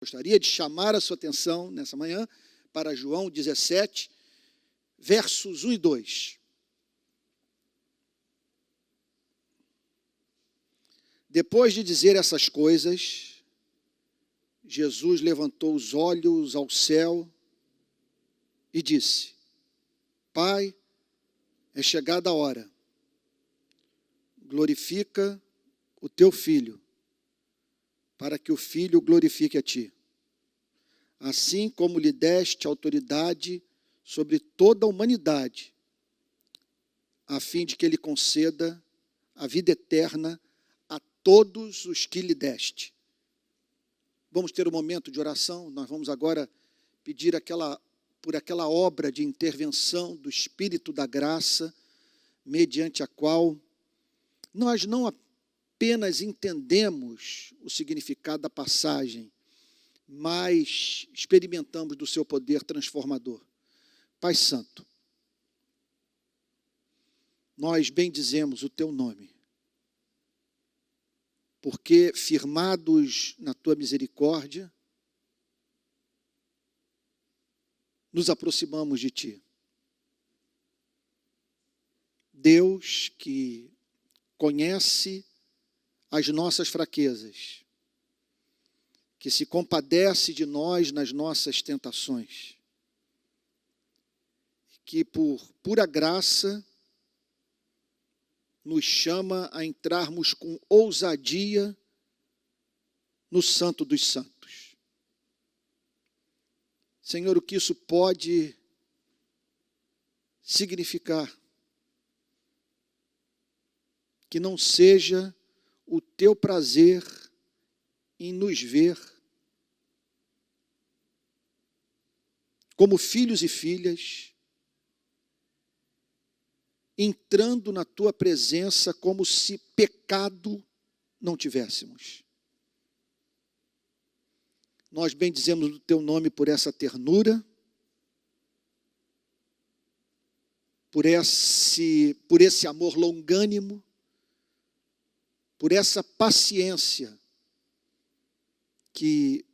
Gostaria de chamar a sua atenção nessa manhã para João 17, versos 1 e 2. Depois de dizer essas coisas, Jesus levantou os olhos ao céu e disse: Pai, é chegada a hora. Glorifica o teu Filho, para que o Filho glorifique a ti. Assim como lhe deste autoridade sobre toda a humanidade, a fim de que ele conceda a vida eterna a todos os que lhe deste. Vamos ter um momento de oração. Nós vamos agora pedir por aquela obra de intervenção do Espírito da graça, mediante a qual nós não apenas entendemos o significado da passagem, mas experimentamos do seu poder transformador. Pai Santo, nós bendizemos o teu nome, porque firmados na tua misericórdia, nos aproximamos de ti. Deus que conhece as nossas fraquezas, que se compadece de nós nas nossas tentações, que por pura graça nos chama a entrarmos com ousadia no Santo dos Santos. Senhor, o que isso pode significar? Que não seja o teu prazer em nos ver como filhos e filhas, entrando na tua presença como se pecado não tivéssemos. Nós bendizemos o teu nome por essa ternura, por esse amor longânimo, por essa paciência que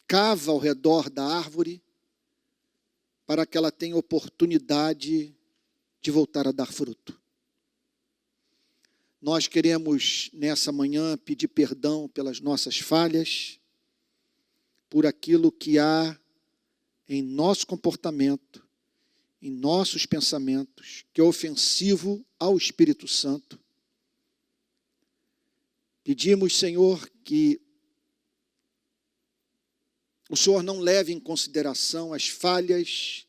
cava ao redor da árvore para que ela tenha oportunidade de voltar a dar fruto. Nós queremos, nessa manhã, pedir perdão pelas nossas falhas, por aquilo que há em nosso comportamento, em nossos pensamentos, que é ofensivo ao Espírito Santo. Pedimos, Senhor, que o Senhor não leve em consideração as falhas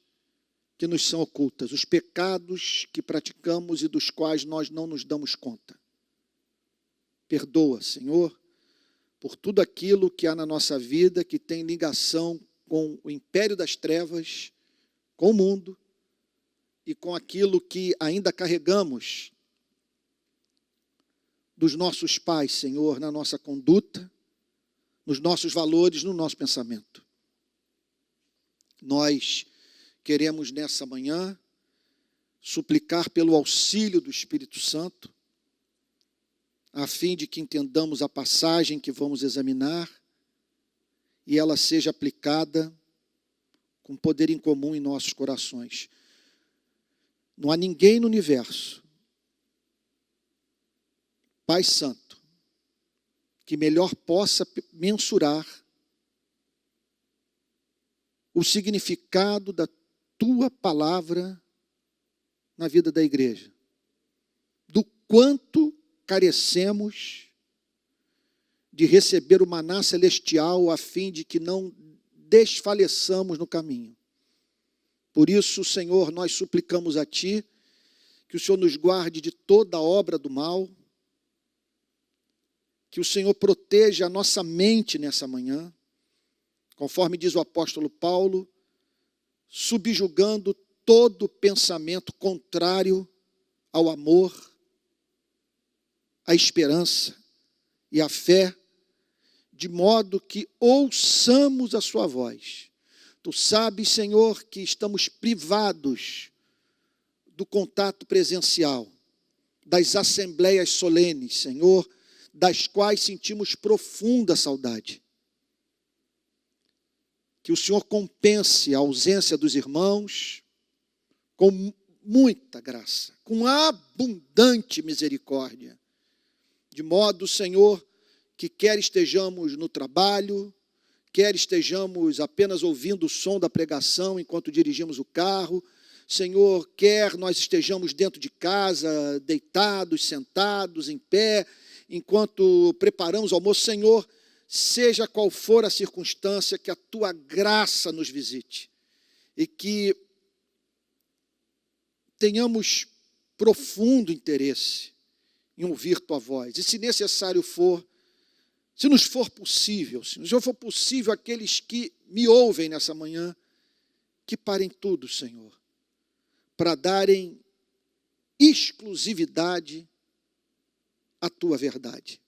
que nos são ocultas, os pecados que praticamos e dos quais nós não nos damos conta. Perdoa, Senhor, por tudo aquilo que há na nossa vida que tem ligação com o império das trevas, com o mundo e com aquilo que ainda carregamos dos nossos pais, Senhor, na nossa conduta, nos nossos valores, no nosso pensamento. Nós queremos nessa manhã suplicar pelo auxílio do Espírito Santo, a fim de que entendamos a passagem que vamos examinar e ela seja aplicada com poder em comum em nossos corações. Não há ninguém no universo, Pai Santo, que melhor possa mensurar o significado da tua palavra na vida da igreja, do quanto carecemos de receber o maná celestial a fim de que não desfaleçamos no caminho. Por isso, Senhor, nós suplicamos a Ti que o Senhor nos guarde de toda obra do mal, que o Senhor proteja a nossa mente nessa manhã, conforme diz o apóstolo Paulo, subjugando todo pensamento contrário ao amor, à esperança e à fé, de modo que ouçamos a sua voz. Tu sabes, Senhor, que estamos privados do contato presencial, das assembleias solenes, Senhor, das quais sentimos profunda saudade. que o Senhor compense a ausência dos irmãos com muita graça, com abundante misericórdia, de modo, Senhor, que quer estejamos no trabalho, quer estejamos apenas ouvindo o som da pregação enquanto dirigimos o carro, Senhor, quer nós estejamos dentro de casa, deitados, sentados, em pé, enquanto preparamos o almoço, Senhor, seja qual for a circunstância, que a Tua graça nos visite e que tenhamos profundo interesse em ouvir Tua voz. E se necessário for, se nos for possível, se nos for possível aqueles que me ouvem nessa manhã, que parem tudo, Senhor, para darem exclusividade à Tua verdade.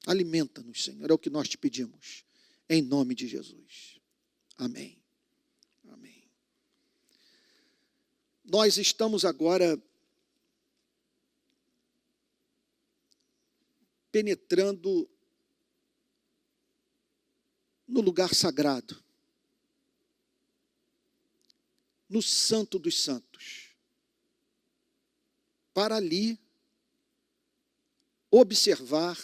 Alimenta-nos, Senhor, é o que nós te pedimos, em nome de Jesus. Amém. Amém. Nós estamos agora penetrando no lugar sagrado, no Santo dos Santos, para ali observar,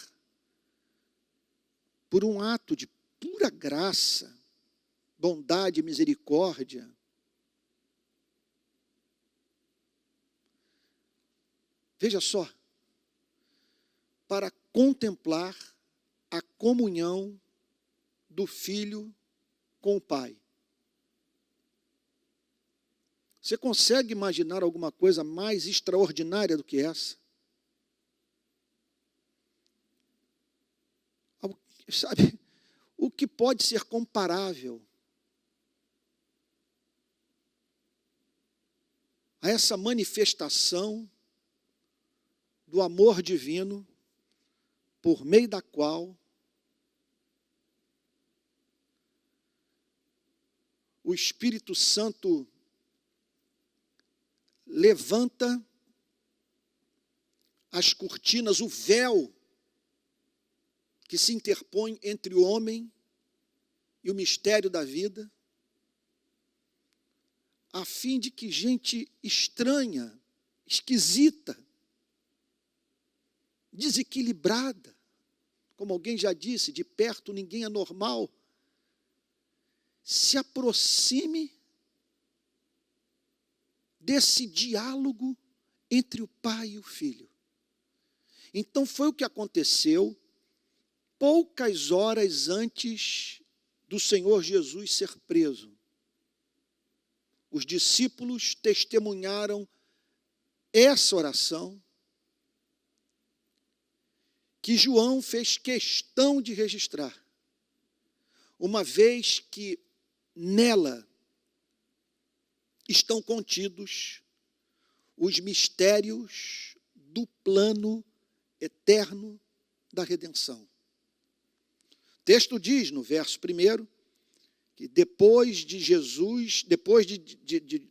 por um ato de pura graça, bondade e misericórdia, veja só, para contemplar a comunhão do Filho com o Pai. Você consegue imaginar alguma coisa mais extraordinária do que essa? Sabe, o que pode ser comparável a essa manifestação do amor divino, por meio da qual o Espírito Santo levanta as cortinas, o véu que se interpõe entre o homem e o mistério da vida, a fim de que gente estranha, esquisita, desequilibrada, como alguém já disse, de perto ninguém é normal, se aproxime desse diálogo entre o Pai e o Filho. Então foi o que aconteceu poucas horas antes do Senhor Jesus ser preso. Os discípulos testemunharam essa oração que João fez questão de registrar, uma vez que nela estão contidos os mistérios do plano eterno da redenção. O texto diz no verso 1 que depois de Jesus,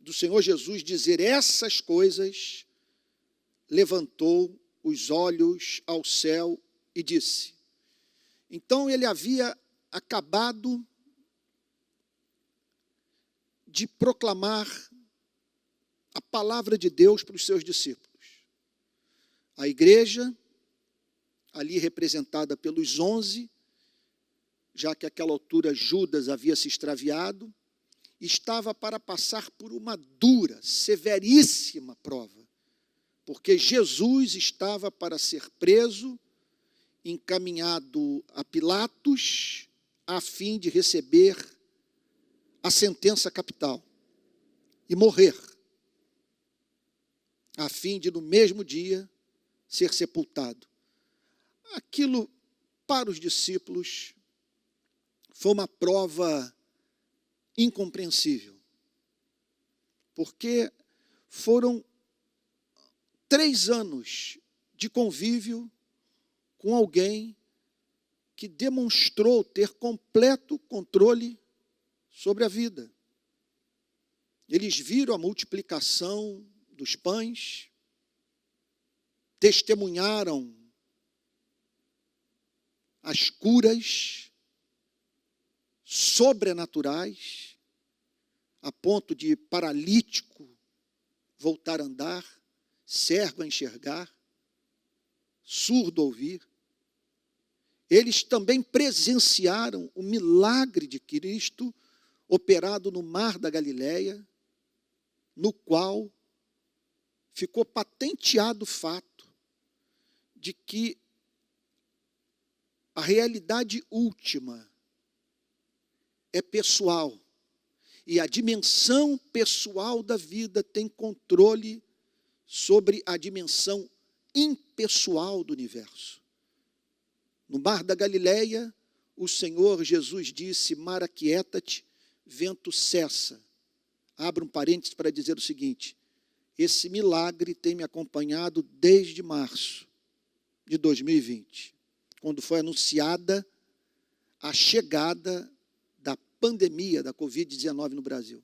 do Senhor Jesus dizer essas coisas, levantou os olhos ao céu e disse. Então ele havia acabado de proclamar a palavra de Deus para os seus discípulos. A igreja, ali representada pelos 11, já que àquela altura Judas havia se extraviado, estava para passar por uma dura, severíssima prova, porque Jesus estava para ser preso, encaminhado a Pilatos, a fim de receber a sentença capital e morrer, a fim de no mesmo dia ser sepultado. Aquilo, para os discípulos, foi uma prova incompreensível, porque foram 3 anos de convívio com alguém que demonstrou ter completo controle sobre a vida. Eles viram a multiplicação dos pães, testemunharam as curas sobrenaturais, a ponto de paralítico voltar a andar, cego a enxergar, surdo a ouvir. Eles também presenciaram o milagre de Cristo operado no mar da Galileia, no qual ficou patenteado o fato de que a realidade última é pessoal, e a dimensão pessoal da vida tem controle sobre a dimensão impessoal do universo. No mar da Galileia, o Senhor Jesus disse: mar, aquieta-te, vento cessa. Abra um parênteses para dizer o seguinte: esse milagre tem me acompanhado desde março de 2020, quando foi anunciada a chegada da pandemia da Covid-19 no Brasil.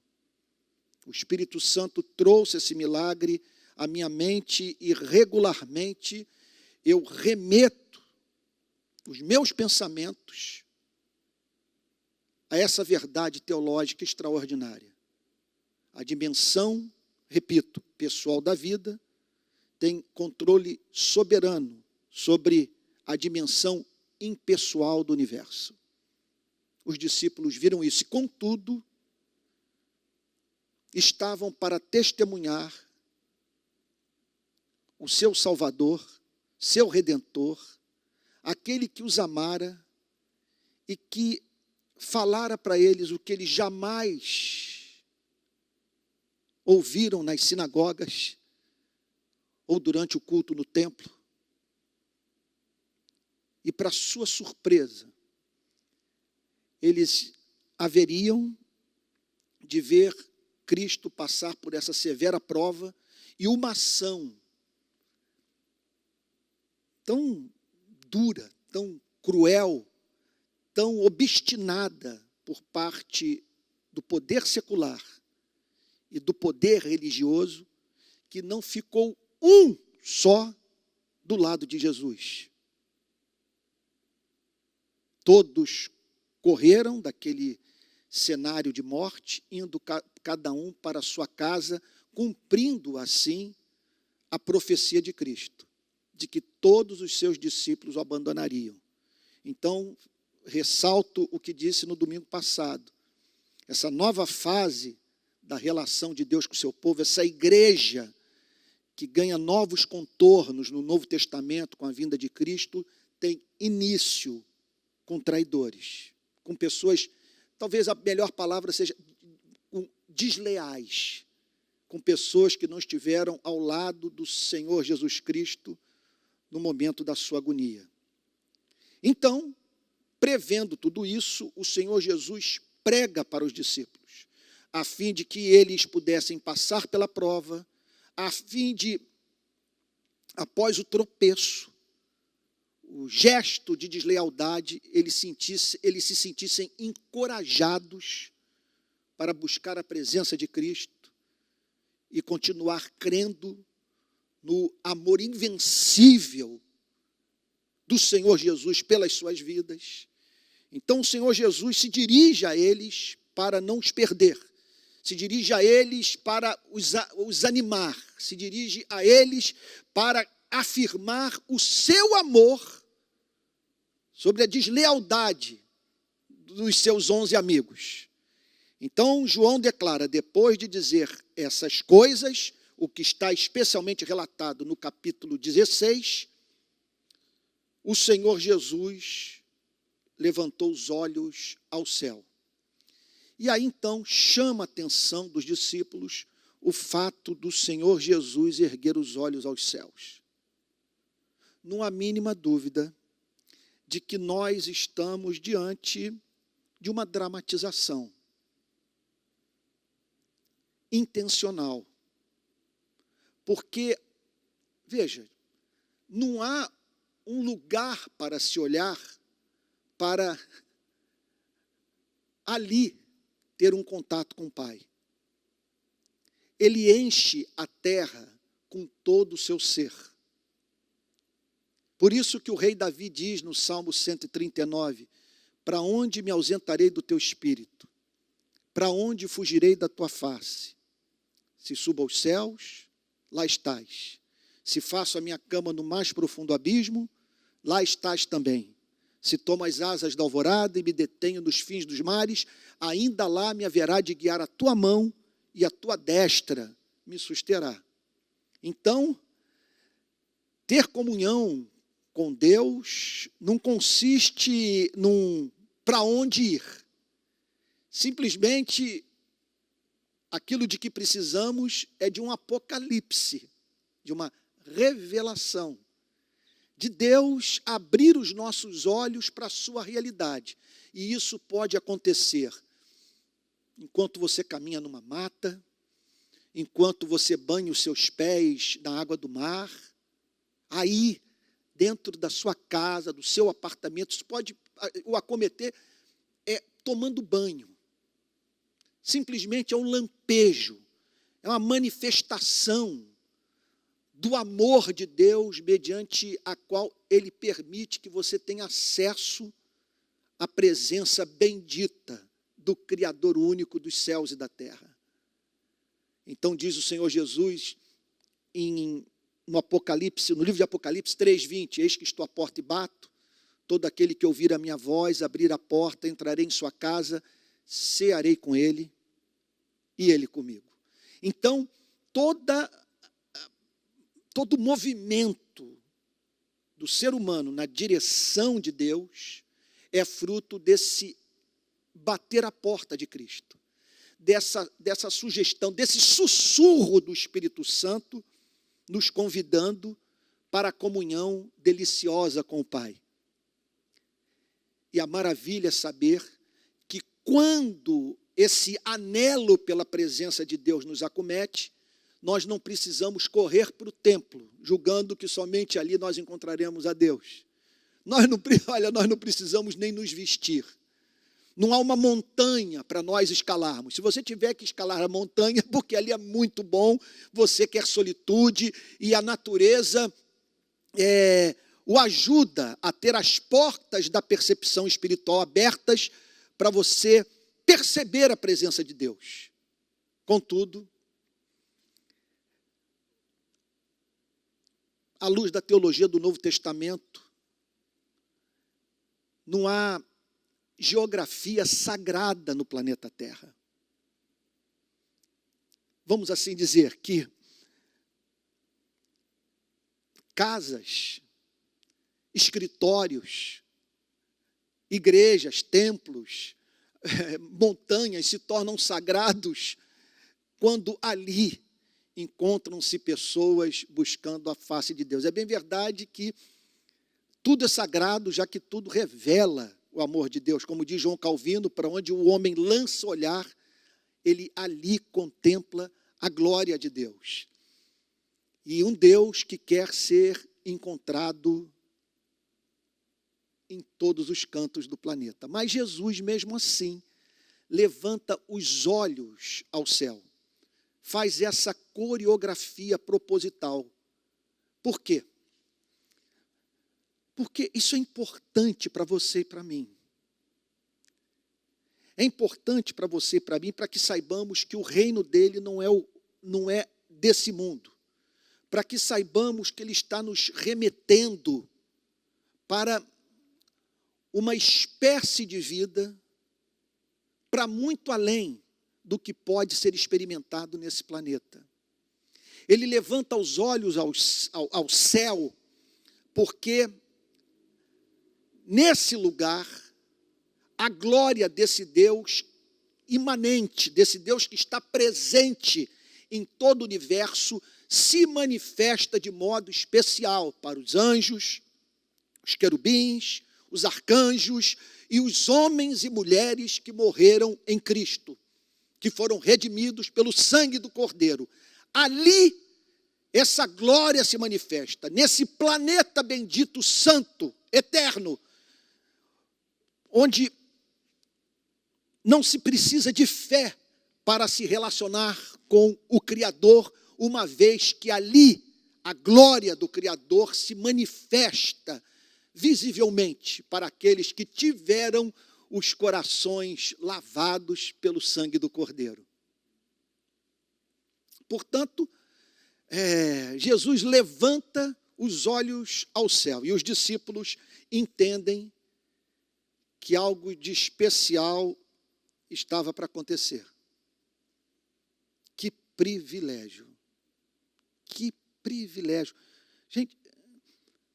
O Espírito Santo trouxe esse milagre à minha mente e regularmente eu remeto os meus pensamentos a essa verdade teológica extraordinária. A dimensão, repito, pessoal da vida tem controle soberano sobre a dimensão impessoal do universo. Os discípulos viram isso e, contudo, estavam para testemunhar o seu Salvador, seu Redentor, aquele que os amara e que falara para eles o que eles jamais ouviram nas sinagogas ou durante o culto no templo. E, para sua surpresa, eles haveriam de ver Cristo passar por essa severa prova e uma ação tão dura, tão cruel, tão obstinada por parte do poder secular e do poder religioso, que não ficou um só do lado de Jesus. Todos correram daquele cenário de morte, indo cada um para a sua casa, cumprindo assim a profecia de Cristo, de que todos os seus discípulos o abandonariam. Então, ressalto o que disse no domingo passado. Essa nova fase da relação de Deus com o seu povo, essa igreja que ganha novos contornos no Novo Testamento com a vinda de Cristo, tem início com traidores, com pessoas, talvez a melhor palavra seja desleais, com pessoas que não estiveram ao lado do Senhor Jesus Cristo no momento da sua agonia. Então, prevendo tudo isso, o Senhor Jesus prega para os discípulos, a fim de que eles pudessem passar pela prova, a fim de, após o tropeço, o gesto de deslealdade, eles se sentissem encorajados para buscar a presença de Cristo e continuar crendo no amor invencível do Senhor Jesus pelas suas vidas. Então o Senhor Jesus se dirige a eles para não os perder, se dirige a eles para os animar, se dirige a eles para afirmar o seu amor sobre a deslealdade dos seus 11 amigos. Então, João declara, depois de dizer essas coisas, o que está especialmente relatado no capítulo 16, o Senhor Jesus levantou os olhos ao céu. E aí, então, chama a atenção dos discípulos o fato do Senhor Jesus erguer os olhos aos céus. Não há mínima dúvida de que nós estamos diante de uma dramatização intencional. Porque, veja, não há um lugar para se olhar para ali ter um contato com o Pai. Ele enche a terra com todo o seu ser. Por isso que o rei Davi diz no Salmo 139, Para onde me ausentarei do teu espírito? Para onde fugirei da tua face? Se subo aos céus, lá estás. Se faço a minha cama no mais profundo abismo, lá estás também. Se tomo as asas da alvorada e me detenho nos fins dos mares, ainda lá me haverá de guiar a tua mão e a tua destra me susterá. Então, ter comunhão com Deus não consiste num para onde ir. Simplesmente, aquilo de que precisamos é de um apocalipse, de uma revelação, de Deus abrir os nossos olhos para a sua realidade. E isso pode acontecer enquanto você caminha numa mata, enquanto você banha os seus pés na água do mar, aí, dentro da sua casa, do seu apartamento, isso pode o acometer tomando banho. Simplesmente é um lampejo, é uma manifestação do amor de Deus, mediante a qual Ele permite que você tenha acesso à presença bendita do Criador único dos céus e da terra. Então diz o Senhor Jesus no Apocalipse, no livro de Apocalipse 3:20, eis que estou à porta e bato, todo aquele que ouvir a minha voz, abrir a porta, entrarei em sua casa, cearei com ele e ele comigo. Então, todo movimento do ser humano na direção de Deus é fruto desse bater a porta de Cristo, dessa sugestão, desse sussurro do Espírito Santo, nos convidando para a comunhão deliciosa com o Pai. E a maravilha é saber que quando esse anelo pela presença de Deus nos acomete, nós não precisamos correr para o templo, julgando que somente ali nós encontraremos a Deus. Nós não precisamos nem nos vestir. Não há uma montanha para nós escalarmos. Se você tiver que escalar a montanha, porque ali é muito bom, você quer solitude e a natureza o ajuda a ter as portas da percepção espiritual abertas para você perceber a presença de Deus. Contudo, à luz da teologia do Novo Testamento, não há geografia sagrada no planeta Terra. Vamos assim dizer que casas, escritórios, igrejas, templos, montanhas se tornam sagrados quando ali encontram-se pessoas buscando a face de Deus. É bem verdade que tudo é sagrado, já que tudo revela o amor de Deus. Como diz João Calvino, para onde o homem lança o olhar, ele ali contempla a glória de Deus. E um Deus que quer ser encontrado em todos os cantos do planeta. Mas Jesus, mesmo assim, levanta os olhos ao céu. Faz essa coreografia proposital. Por quê? Porque isso é importante para você e para mim. É importante para você e para mim, para que saibamos que o reino dele não é desse mundo. Para que saibamos que ele está nos remetendo para uma espécie de vida para muito além do que pode ser experimentado nesse planeta. Ele levanta os olhos ao céu, porque nesse lugar, a glória desse Deus imanente, desse Deus que está presente em todo o universo, se manifesta de modo especial para os anjos, os querubins, os arcanjos e os homens e mulheres que morreram em Cristo, que foram redimidos pelo sangue do Cordeiro. Ali, essa glória se manifesta, nesse planeta bendito, santo, eterno, onde não se precisa de fé para se relacionar com o Criador, uma vez que ali a glória do Criador se manifesta visivelmente para aqueles que tiveram os corações lavados pelo sangue do Cordeiro. Portanto, Jesus levanta os olhos ao céu e os discípulos entendem que algo de especial estava para acontecer. Que privilégio! Que privilégio! Gente,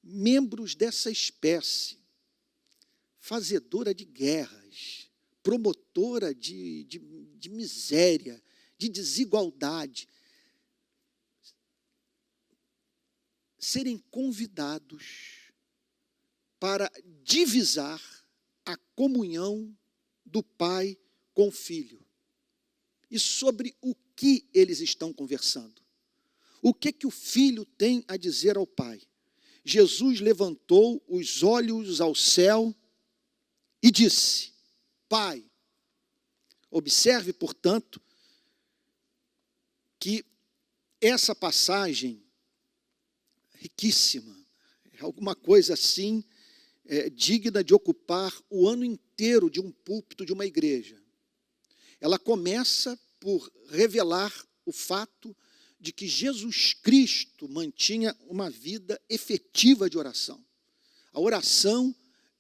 membros dessa espécie, fazedora de guerras, promotora de miséria, de desigualdade, serem convidados para divisar a comunhão do Pai com o Filho. E sobre o que eles estão conversando? O que o Filho tem a dizer ao Pai? Jesus levantou os olhos ao céu e disse: Pai. Observe, portanto, que essa passagem riquíssima, é alguma coisa assim, digna de ocupar o ano inteiro de um púlpito de uma igreja. Ela começa por revelar o fato de que Jesus Cristo mantinha uma vida efetiva de oração. A oração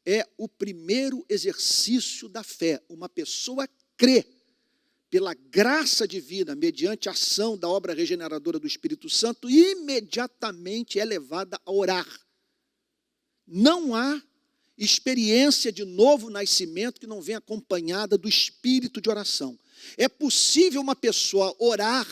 é o primeiro exercício da fé. Uma pessoa crê pela graça divina, mediante a ação da obra regeneradora do Espírito Santo, imediatamente é levada a orar. Não há experiência de novo nascimento que não venha acompanhada do espírito de oração. É possível uma pessoa orar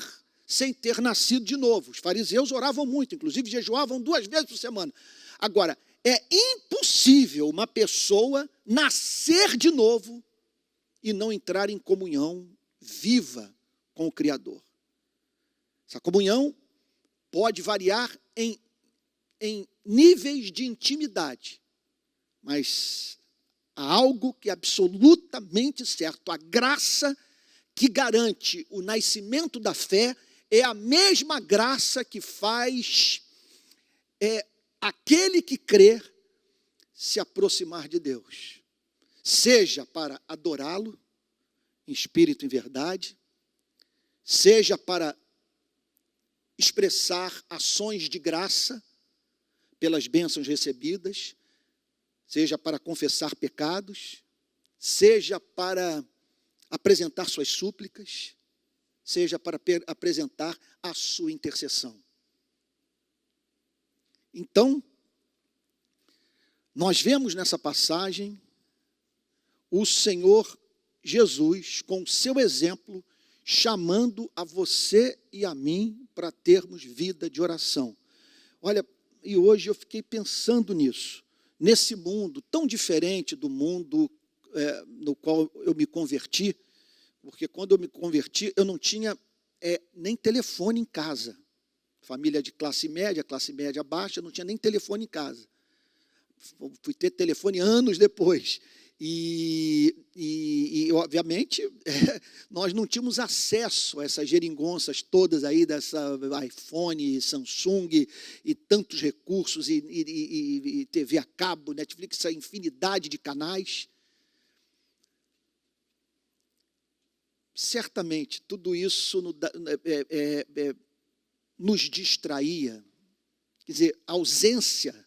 sem ter nascido de novo. Os fariseus oravam muito, inclusive jejuavam 2 vezes por semana. Agora, é impossível uma pessoa nascer de novo e não entrar em comunhão viva com o Criador. Essa comunhão pode variar em níveis de intimidade, mas há algo que é absolutamente certo. A graça que garante o nascimento da fé é a mesma graça que faz aquele que crê se aproximar de Deus, seja para adorá-lo em espírito e em verdade, seja para expressar ações de graça pelas bênçãos recebidas, seja para confessar pecados, seja para apresentar suas súplicas, seja para apresentar a sua intercessão. Então, nós vemos nessa passagem o Senhor Jesus, com o seu exemplo, chamando a você e a mim para termos vida de oração. Olha, e hoje eu fiquei pensando nisso, nesse mundo tão diferente do mundo no qual eu me converti, porque quando eu me converti, eu não tinha nem telefone em casa. Família de classe média baixa, não tinha nem telefone em casa. Fui ter telefone anos depois. E obviamente, nós não tínhamos acesso a essas geringonças todas aí, dessa iPhone, Samsung, e tantos recursos, e TV a cabo, Netflix, essa infinidade de canais. Certamente, tudo isso nos distraía. Quer dizer, a ausência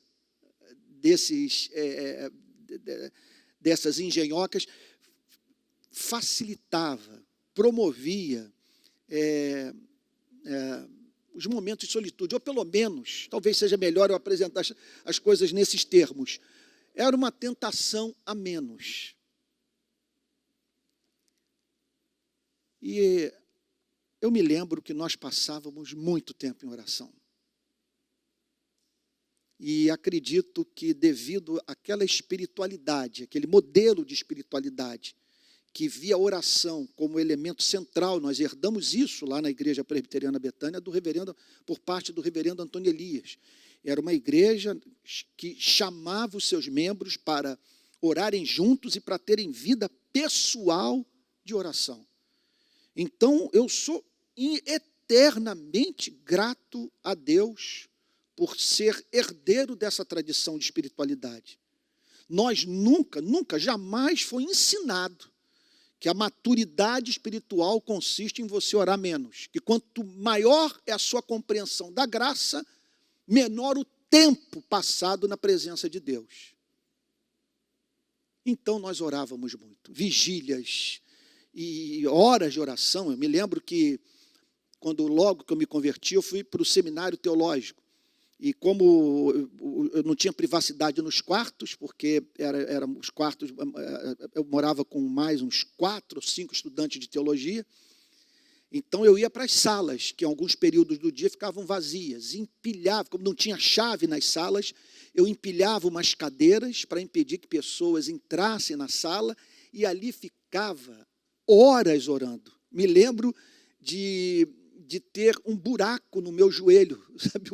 dessas engenhocas facilitava, promovia os momentos de solitude, ou pelo menos, talvez seja melhor eu apresentar as coisas nesses termos, era uma tentação a menos. E eu me lembro que nós passávamos muito tempo em oração. E acredito que devido àquela espiritualidade, aquele modelo de espiritualidade, que via a oração como elemento central, nós herdamos isso lá na Igreja Presbiteriana Betânia por parte do reverendo Antônio Elias. Era uma igreja que chamava os seus membros para orarem juntos e para terem vida pessoal de oração. Então, eu sou eternamente grato a Deus por ser herdeiro dessa tradição de espiritualidade. Nós nunca, jamais foi ensinado que a maturidade espiritual consiste em você orar menos. Que quanto maior é a sua compreensão da graça, menor o tempo passado na presença de Deus. Então nós orávamos muito, vigílias e horas de oração. Eu me lembro que, logo que eu me converti, eu fui para o seminário teológico. E como eu não tinha privacidade nos quartos, porque eram os quartos, eu morava com mais uns 4 ou 5 estudantes de teologia, então eu ia para as salas, que em alguns períodos do dia ficavam vazias, empilhava, como não tinha chave nas salas, eu empilhava umas cadeiras para impedir que pessoas entrassem na sala, e ali ficava horas orando. Me lembro de ter um buraco no meu joelho, sabe?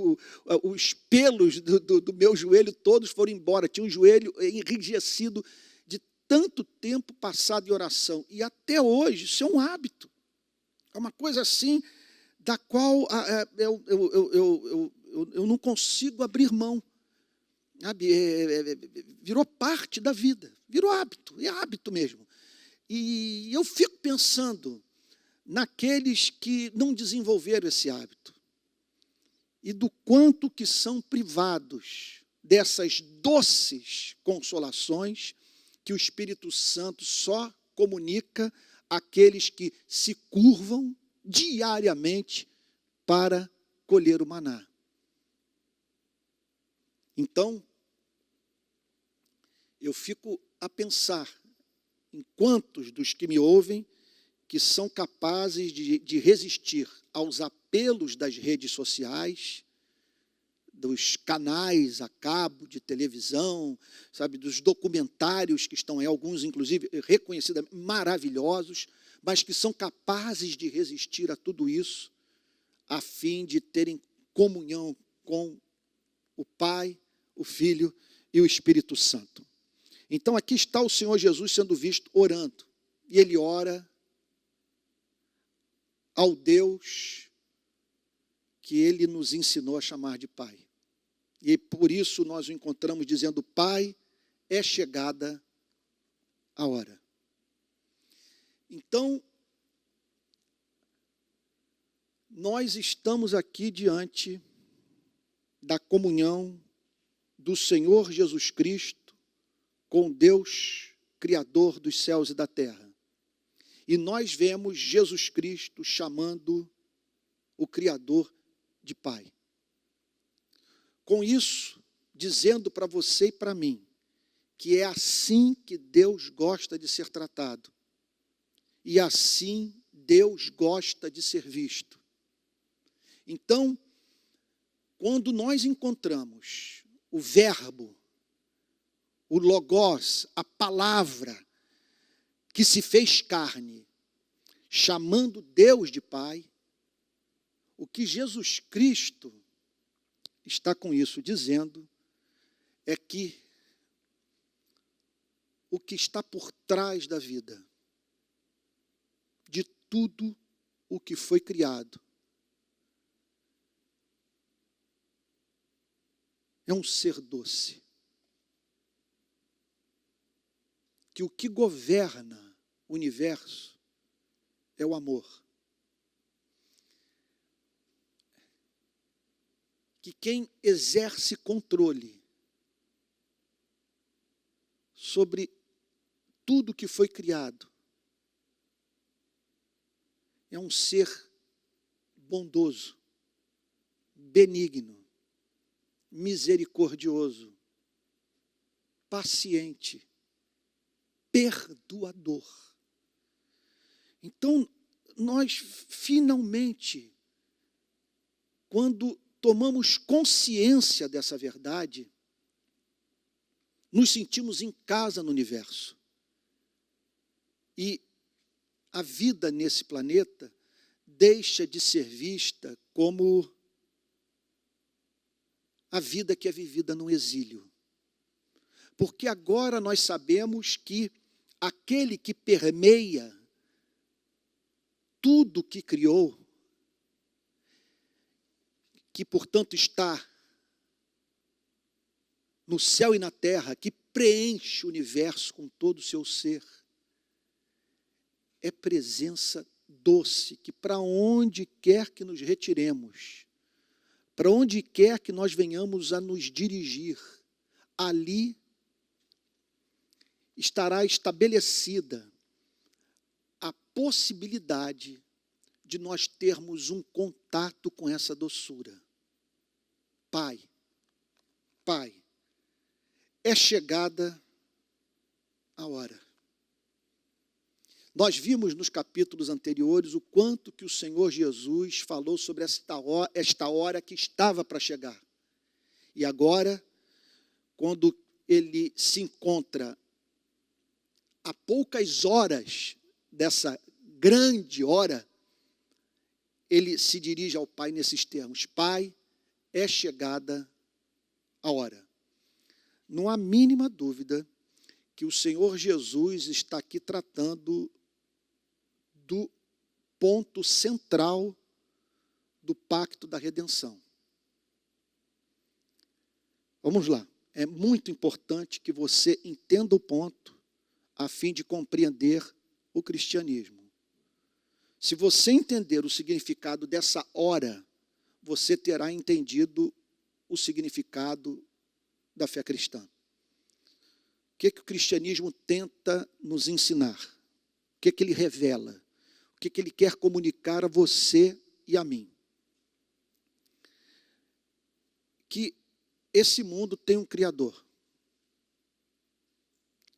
Os pelos do meu joelho todos foram embora, tinha um joelho enrijecido de tanto tempo passado em oração, e até hoje isso é um hábito, é uma coisa assim, da qual eu não consigo abrir mão, sabe? Virou parte da vida, virou hábito, é hábito mesmo, e eu fico pensando naqueles que não desenvolveram esse hábito e do quanto que são privados dessas doces consolações que o Espírito Santo só comunica àqueles que se curvam diariamente para colher o maná. Então, eu fico a pensar em quantos dos que me ouvem que são capazes de resistir aos apelos das redes sociais, dos canais a cabo de televisão, sabe, dos documentários que estão aí, alguns inclusive reconhecidamente maravilhosos, mas que são capazes de resistir a tudo isso, a fim de terem comunhão com o Pai, o Filho e o Espírito Santo. Então aqui está o Senhor Jesus sendo visto orando, e ele ora ao Deus que ele nos ensinou a chamar de Pai. E por isso nós o encontramos dizendo: Pai, é chegada a hora. Então, nós estamos aqui diante da comunhão do Senhor Jesus Cristo com Deus, Criador dos céus e da terra. E nós vemos Jesus Cristo chamando o Criador de Pai. Com isso, dizendo para você e para mim, que é assim que Deus gosta de ser tratado. E assim Deus gosta de ser visto. Então, quando nós encontramos o verbo, o logos, a palavra, que se fez carne, chamando Deus de Pai, o que Jesus Cristo está com isso dizendo é que o que está por trás da vida, de tudo o que foi criado, é um ser doce. Que o que governa o universo é o amor. Que quem exerce controle sobre tudo que foi criado é um ser bondoso, benigno, misericordioso, paciente, perdoador. Então, nós finalmente, quando tomamos consciência dessa verdade, nos sentimos em casa no universo. E a vida nesse planeta deixa de ser vista como a vida que é vivida no exílio. Porque agora nós sabemos que aquele que permeia tudo que criou, que portanto está no céu e na terra, que preenche o universo com todo o seu ser. É presença doce, que para onde quer que nos retiremos, para onde quer que nós venhamos a nos dirigir, ali estará estabelecida a possibilidade de nós termos um contato com essa doçura. Pai, é chegada a hora. Nós vimos nos capítulos anteriores o quanto que o Senhor Jesus falou sobre esta hora que estava para chegar. E agora, quando ele se encontra a poucas horas dessa grande hora, ele se dirige ao Pai nesses termos: Pai, é chegada a hora. Não há mínima dúvida que o Senhor Jesus está aqui tratando do ponto central do pacto da redenção. Vamos lá. É muito importante que você entenda o ponto a fim de compreender o cristianismo. Se você entender o significado dessa hora, você terá entendido o significado da fé cristã. O que o cristianismo tenta nos ensinar? O que ele revela? O que ele quer comunicar a você e a mim? Que esse mundo tem um Criador.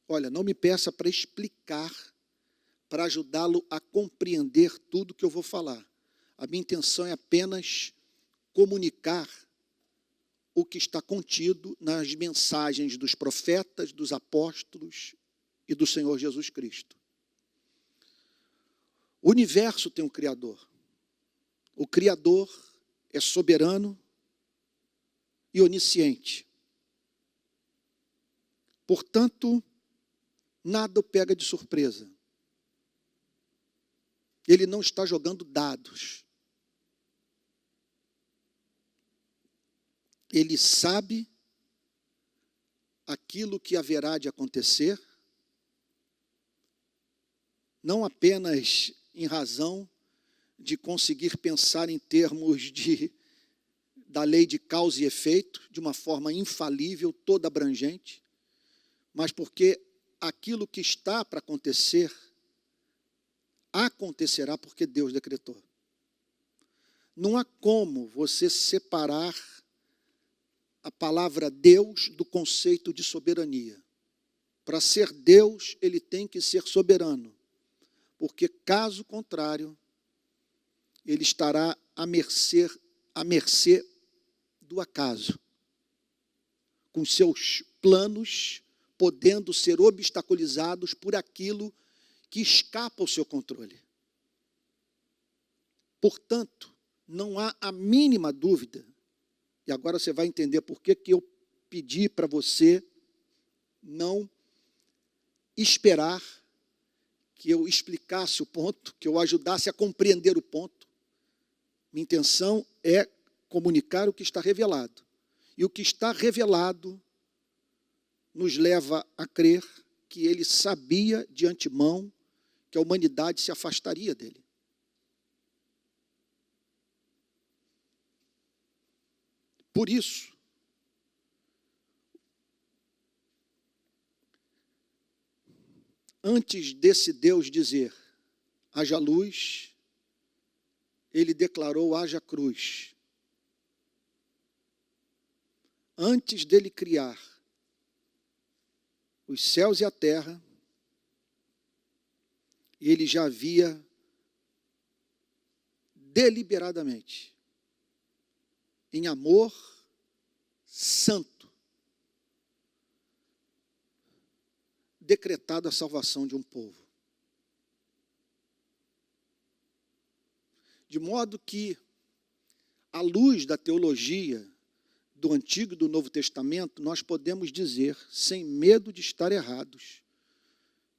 Olha, não me peça para explicar, para ajudá-lo a compreender tudo que eu vou falar. A minha intenção é apenas comunicar o que está contido nas mensagens dos profetas, dos apóstolos e do Senhor Jesus Cristo. O universo tem um Criador. O Criador é soberano e onisciente. Portanto, nada o pega de surpresa. Ele não está jogando dados. Ele sabe aquilo que haverá de acontecer, não apenas em razão de conseguir pensar em termos da lei de causa e efeito, de uma forma infalível, toda abrangente, mas porque aquilo que está para acontecer, acontecerá porque Deus decretou. Não há como você separar a palavra Deus do conceito de soberania. Para ser Deus, ele tem que ser soberano, porque caso contrário, ele estará à mercê do acaso, com seus planos podendo ser obstaculizados por aquilo que escapa ao seu controle. Portanto, não há a mínima dúvida, e agora você vai entender por que eu pedi para você não esperar que eu explicasse o ponto, que eu ajudasse a compreender o ponto. Minha intenção é comunicar o que está revelado. E o que está revelado nos leva a crer que ele sabia de antemão que a humanidade se afastaria dele. Por isso, antes desse Deus dizer, haja luz, ele declarou, haja cruz. Antes dele criar os céus e a terra, ele já havia deliberadamente, em amor santo, decretado a salvação de um povo. De modo que, à luz da teologia do Antigo e do Novo Testamento, nós podemos dizer, sem medo de estar errados,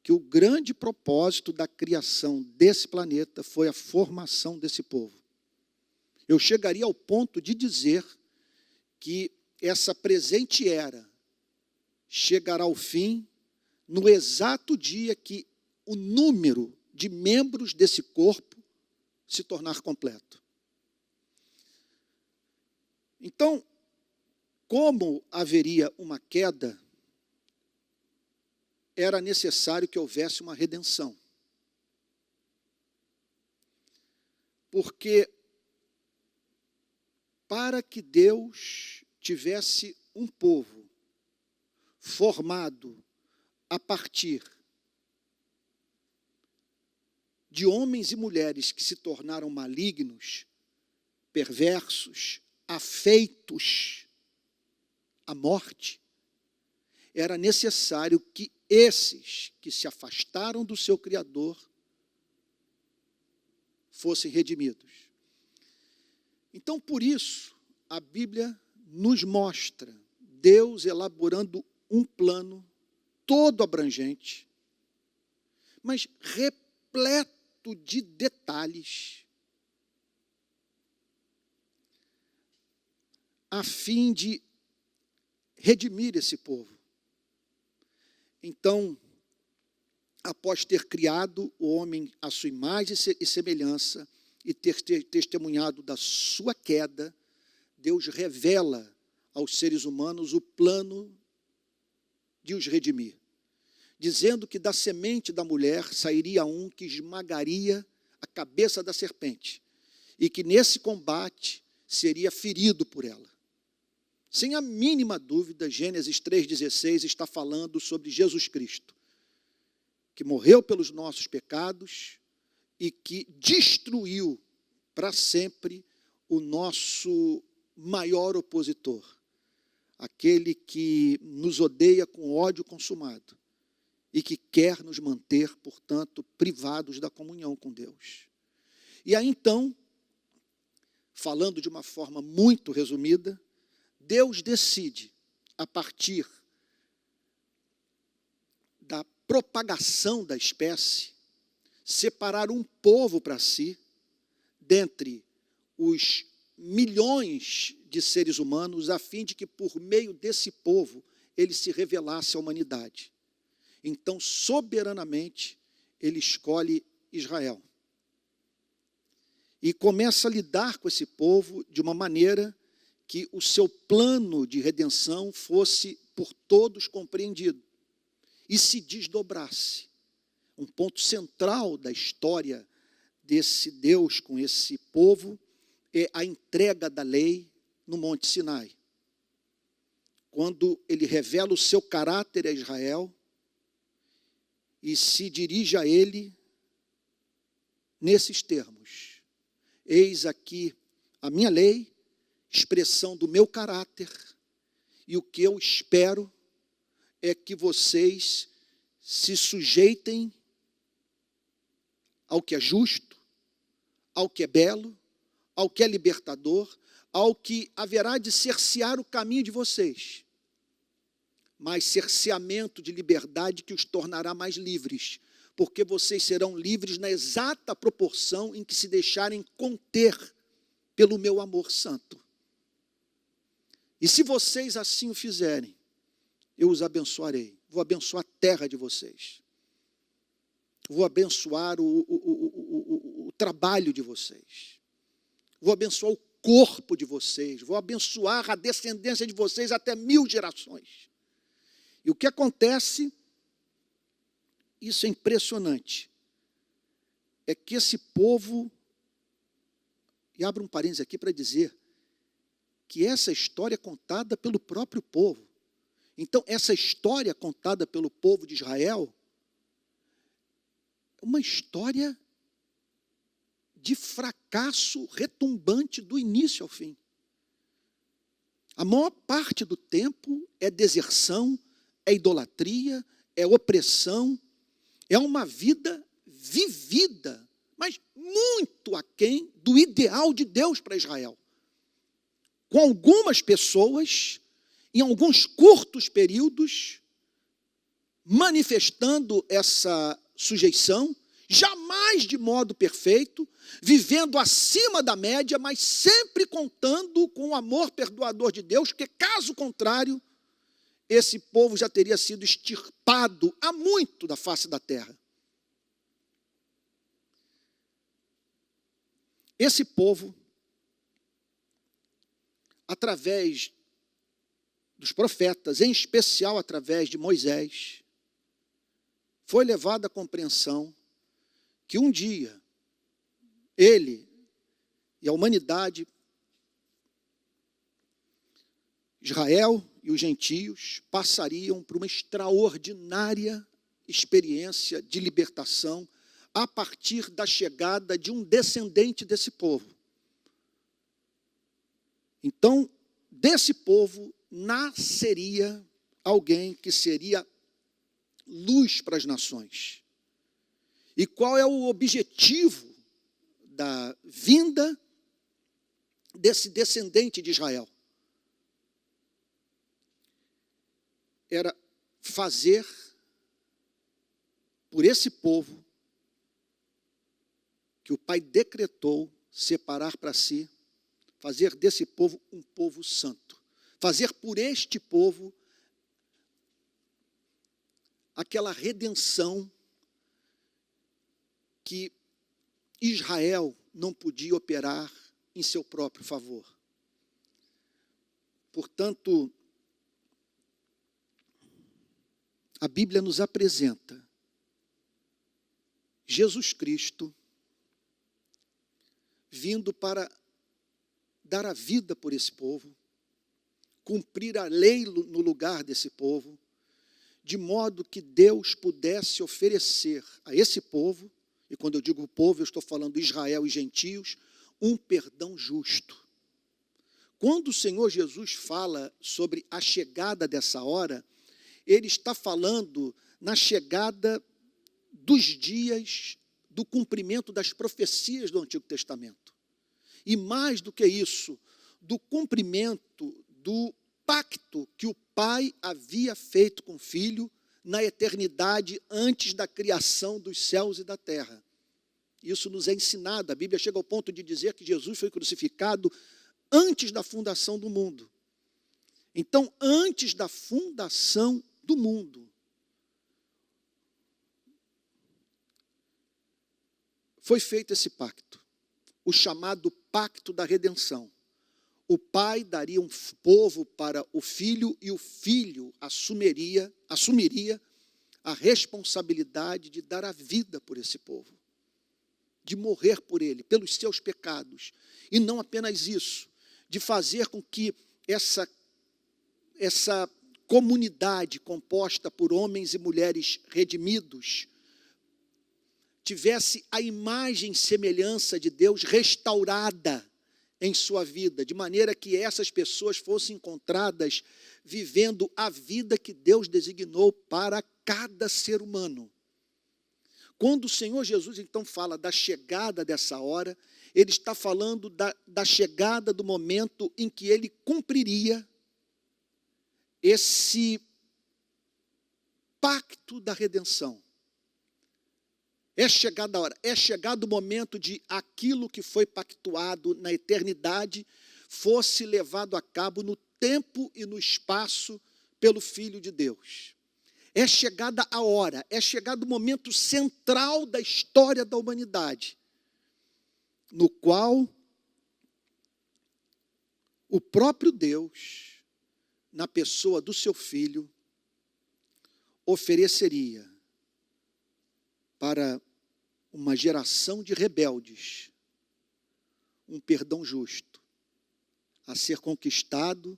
que o grande propósito da criação desse planeta foi a formação desse povo. Eu chegaria ao ponto de dizer que essa presente era chegará ao fim no exato dia que o número de membros desse corpo se tornar completo. Então, como haveria uma queda, era necessário que houvesse uma redenção. Porque para que Deus tivesse um povo formado a partir de homens e mulheres que se tornaram malignos, perversos, afeitos à morte, era necessário que esses que se afastaram do seu Criador fossem redimidos. Então, por isso, a Bíblia nos mostra Deus elaborando um plano todo abrangente, mas repleto de detalhes, a fim de redimir esse povo. Então, após ter criado o homem à sua imagem e semelhança, e ter testemunhado da sua queda, Deus revela aos seres humanos o plano de os redimir, dizendo que da semente da mulher sairia um que esmagaria a cabeça da serpente, e que nesse combate seria ferido por ela. Sem a mínima dúvida, Gênesis 3,16 está falando sobre Jesus Cristo, que morreu pelos nossos pecados e que destruiu para sempre o nosso maior opositor, aquele que nos odeia com ódio consumado e que quer nos manter, portanto, privados da comunhão com Deus. E aí, então, falando de uma forma muito resumida, Deus decide, a partir da propagação da espécie, separar um povo para si, dentre os milhões de seres humanos, a fim de que, por meio desse povo, ele se revelasse à humanidade. Então, soberanamente, ele escolhe Israel. E começa a lidar com esse povo de uma maneira que o seu plano de redenção fosse por todos compreendido e se desdobrasse. Um ponto central da história desse Deus com esse povo é a entrega da lei no Monte Sinai. Quando ele revela o seu caráter a Israel e se dirige a ele nesses termos: eis aqui a minha lei, expressão do meu caráter, e o que eu espero é que vocês se sujeitem ao que é justo, ao que é belo, ao que é libertador, ao que haverá de cercear o caminho de vocês, mas cerceamento de liberdade que os tornará mais livres, porque vocês serão livres na exata proporção em que se deixarem conter pelo meu amor santo. E se vocês assim o fizerem, eu os abençoarei. Vou abençoar a terra de vocês. Vou abençoar o trabalho de vocês. Vou abençoar o corpo de vocês. Vou abençoar a descendência de vocês até 1000 gerações. E o que acontece, isso é impressionante, é que esse povo, e abro um parênteses aqui para dizer, que essa história é contada pelo próprio povo. Então, essa história contada pelo povo de Israel é uma história de fracasso retumbante do início ao fim. A maior parte do tempo é deserção, é idolatria, é opressão, é uma vida vivida, mas muito aquém do ideal de Deus para Israel. Com algumas pessoas, em alguns curtos períodos, manifestando essa sujeição, jamais de modo perfeito, vivendo acima da média, mas sempre contando com o amor perdoador de Deus, que caso contrário, esse povo já teria sido extirpado há muito da face da terra. Esse povo, através dos profetas, em especial através de Moisés, foi levado à compreensão que um dia ele e a humanidade, Israel e os gentios, passariam por uma extraordinária experiência de libertação a partir da chegada de um descendente desse povo. Então, desse povo nasceria alguém que seria luz para as nações. E qual é o objetivo da vinda desse descendente de Israel? Era fazer por esse povo que o Pai decretou separar para si, fazer desse povo um povo santo. Fazer por este povo aquela redenção que Israel não podia operar em seu próprio favor. Portanto, a Bíblia nos apresenta Jesus Cristo vindo para dar a vida por esse povo, cumprir a lei no lugar desse povo, de modo que Deus pudesse oferecer a esse povo, e quando eu digo povo, eu estou falando Israel e gentios, um perdão justo. Quando o Senhor Jesus fala sobre a chegada dessa hora, ele está falando na chegada dos dias do cumprimento das profecias do Antigo Testamento. E mais do que isso, do cumprimento do pacto que o Pai havia feito com o Filho na eternidade antes da criação dos céus e da terra. Isso nos é ensinado. A Bíblia chega ao ponto de dizer que Jesus foi crucificado antes da fundação do mundo. Então, antes da fundação do mundo, foi feito esse pacto, o chamado pacto da redenção. O pai daria um povo para o filho e o filho assumiria a responsabilidade de dar a vida por esse povo, de morrer por ele, pelos seus pecados. E não apenas isso, de fazer com que essa comunidade composta por homens e mulheres redimidos tivesse a imagem e semelhança de Deus restaurada em sua vida, de maneira que essas pessoas fossem encontradas vivendo a vida que Deus designou para cada ser humano. Quando o Senhor Jesus, então, fala da chegada dessa hora, ele está falando da chegada do momento em que ele cumpriria esse pacto da redenção. É chegada a hora, é chegado o momento de aquilo que foi pactuado na eternidade fosse levado a cabo no tempo e no espaço pelo Filho de Deus. É chegada a hora, é chegado o momento central da história da humanidade, no qual o próprio Deus, na pessoa do seu Filho, ofereceria para uma geração de rebeldes um perdão justo, a ser conquistado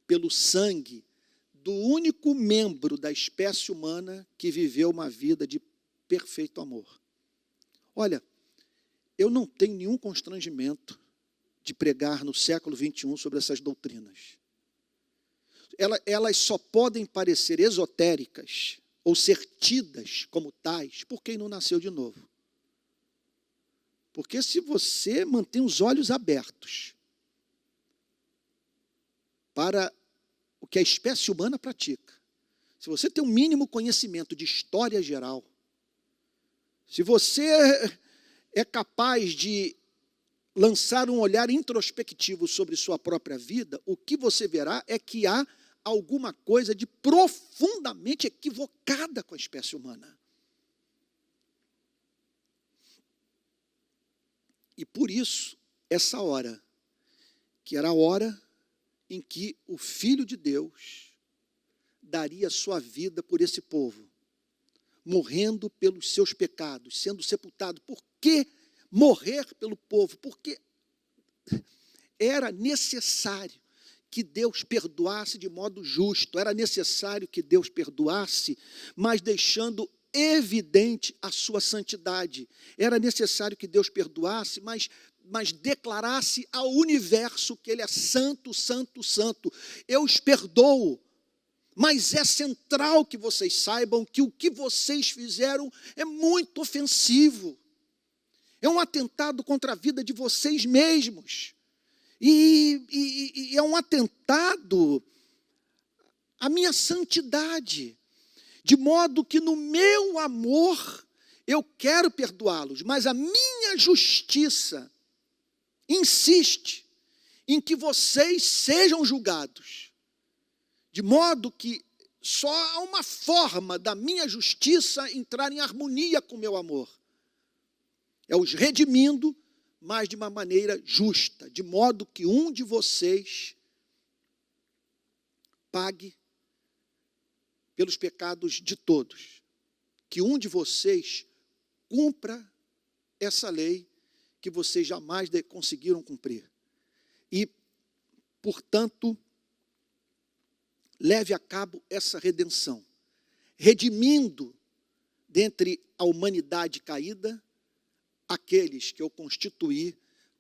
pelo sangue do único membro da espécie humana que viveu uma vida de perfeito amor. Olha, eu não tenho nenhum constrangimento de pregar no século XXI sobre essas doutrinas. Elas só podem parecer esotéricas ou ser tidas como tais por quem não nasceu de novo. Porque se você mantém os olhos abertos para o que a espécie humana pratica, se você tem um mínimo conhecimento de história geral, se você é capaz de lançar um olhar introspectivo sobre sua própria vida, o que você verá é que há alguma coisa de profundamente equivocada com a espécie humana. E por isso, essa hora, que era a hora em que o Filho de Deus daria sua vida por esse povo, morrendo pelos seus pecados, sendo sepultado. Por que morrer pelo povo? Porque era necessário que Deus perdoasse de modo justo, era necessário que Deus perdoasse, mas deixando evidente a sua santidade. Era necessário que Deus perdoasse, mas declarasse ao universo que Ele é santo, santo, santo. Eu os perdoo, mas é central que vocês saibam que o que vocês fizeram é muito ofensivo. É um atentado contra a vida de vocês mesmos. E é um atentado à minha santidade. De modo que no meu amor eu quero perdoá-los, mas a minha justiça insiste em que vocês sejam julgados. De modo que só há uma forma da minha justiça entrar em harmonia com o meu amor. É os redimindo, mas de uma maneira justa, de modo que um de vocês pague pelos pecados de todos. Que um de vocês cumpra essa lei que vocês jamais conseguiram cumprir. E, portanto, leve a cabo essa redenção, redimindo dentre a humanidade caída aqueles que eu constituí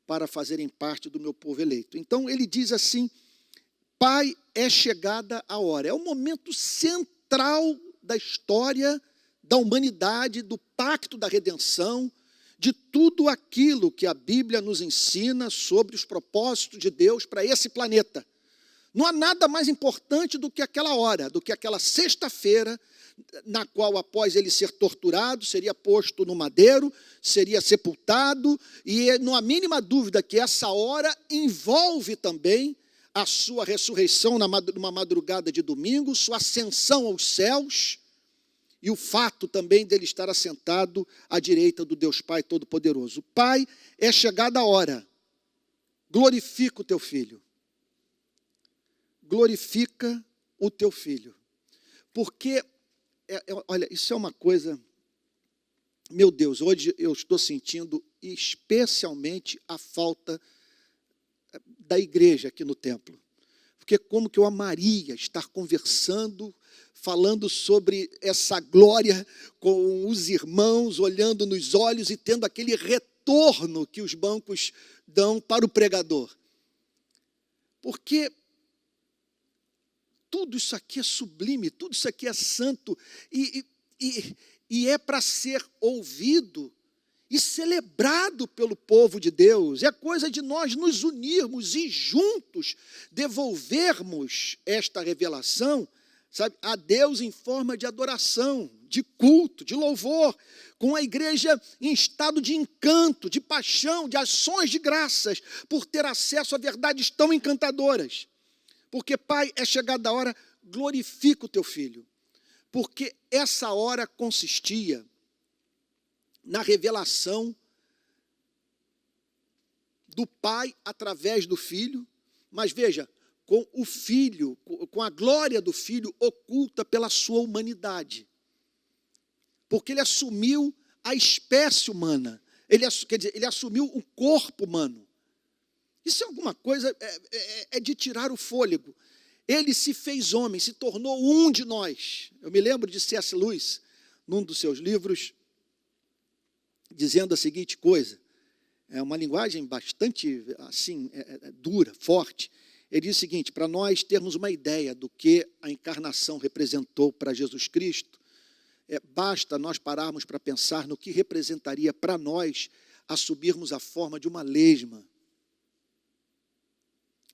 para fazerem parte do meu povo eleito. Então ele diz assim: Pai, é chegada a hora. É o momento central da história da humanidade, do pacto da redenção, de tudo aquilo que a Bíblia nos ensina sobre os propósitos de Deus para esse planeta. Não há nada mais importante do que aquela hora, do que aquela sexta-feira, na qual, após ele ser torturado, seria posto no madeiro, seria sepultado, e não há mínima dúvida que essa hora envolve também a sua ressurreição numa madrugada de domingo, sua ascensão aos céus, e o fato também dele estar assentado à direita do Deus Pai Todo-Poderoso. Pai, é chegada a hora, glorifica o teu Filho. Glorifica o teu Filho. Porque, olha, isso é uma coisa, meu Deus, hoje eu estou sentindo especialmente a falta da igreja aqui no templo. Porque como que eu amaria estar conversando, falando sobre essa glória com os irmãos, olhando nos olhos e tendo aquele retorno que os bancos dão para o pregador. Porque tudo isso aqui é sublime, tudo isso aqui é santo, e é para ser ouvido e celebrado pelo povo de Deus. É coisa de nós nos unirmos e juntos devolvermos esta revelação, sabe, a Deus em forma de adoração, de culto, de louvor, com a igreja em estado de encanto, de paixão, de ações de graças, por ter acesso a verdades tão encantadoras. Porque, Pai, é chegada a hora, glorifica o teu Filho. Porque essa hora consistia na revelação do Pai através do Filho, mas veja, com o Filho, com a glória do Filho oculta pela sua humanidade. Porque ele assumiu a espécie humana, ele assumiu o corpo humano. Isso é alguma coisa, é de tirar o fôlego. Ele se fez homem, se tornou um de nós. Eu me lembro de C.S. Lewis, num dos seus livros, dizendo a seguinte coisa, é uma linguagem bastante assim, dura, forte. Ele diz o seguinte: para nós termos uma ideia do que a encarnação representou para Jesus Cristo, basta nós pararmos para pensar no que representaria para nós assumirmos a forma de uma lesma.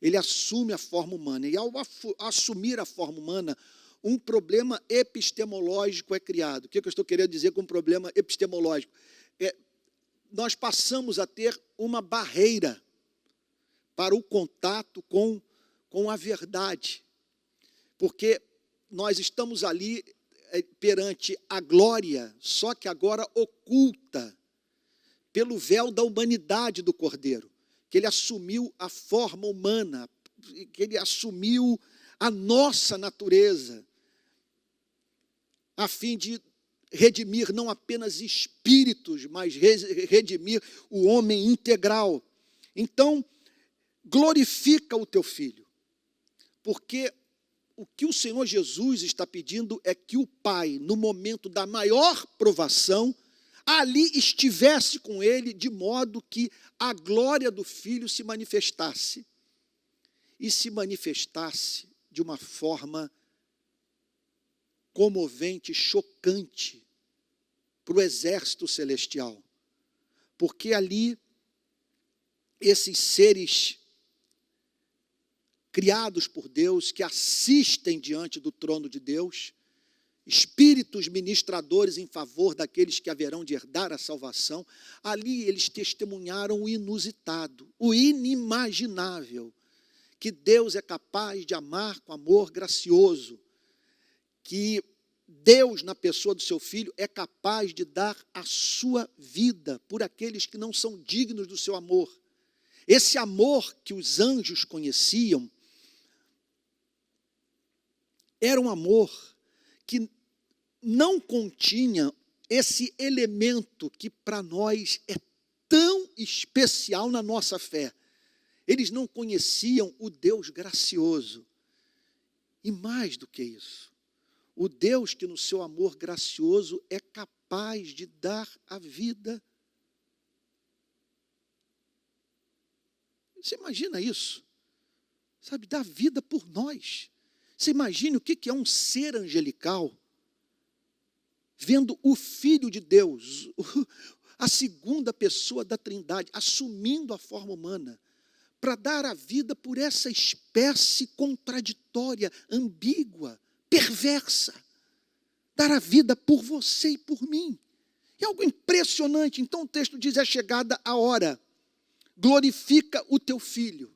Ele assume a forma humana, e ao assumir a forma humana, um problema epistemológico é criado. O que eu estou querendo dizer com um problema epistemológico? Nós passamos a ter uma barreira para o contato com a verdade. Porque nós estamos ali perante a glória, só que agora oculta pelo véu da humanidade do Cordeiro, que ele assumiu a forma humana, que ele assumiu a nossa natureza, a fim de redimir não apenas espíritos, mas redimir o homem integral. Então, glorifica o teu filho, porque o que o Senhor Jesus está pedindo é que o Pai, no momento da maior provação, ali estivesse com ele, de modo que a glória do Filho se manifestasse. E se manifestasse de uma forma comovente, chocante, para o exército celestial. Porque ali, esses seres criados por Deus, que assistem diante do trono de Deus, espíritos ministradores em favor daqueles que haverão de herdar a salvação, ali eles testemunharam o inusitado, o inimaginável, que Deus é capaz de amar com amor gracioso, que Deus, na pessoa do seu Filho, é capaz de dar a sua vida por aqueles que não são dignos do seu amor. Esse amor que os anjos conheciam era um amor que não continha esse elemento que para nós é tão especial na nossa fé. Eles não conheciam o Deus gracioso. E mais do que isso, o Deus que no seu amor gracioso é capaz de dar a vida. Você imagina isso? Sabe, dar vida por nós. Você imagina o que é um ser angelical vendo o Filho de Deus, a segunda pessoa da Trindade, assumindo a forma humana, para dar a vida por essa espécie contraditória, ambígua, perversa. Dar a vida por você e por mim. É algo impressionante. Então o texto diz, é chegada a hora. Glorifica o teu filho.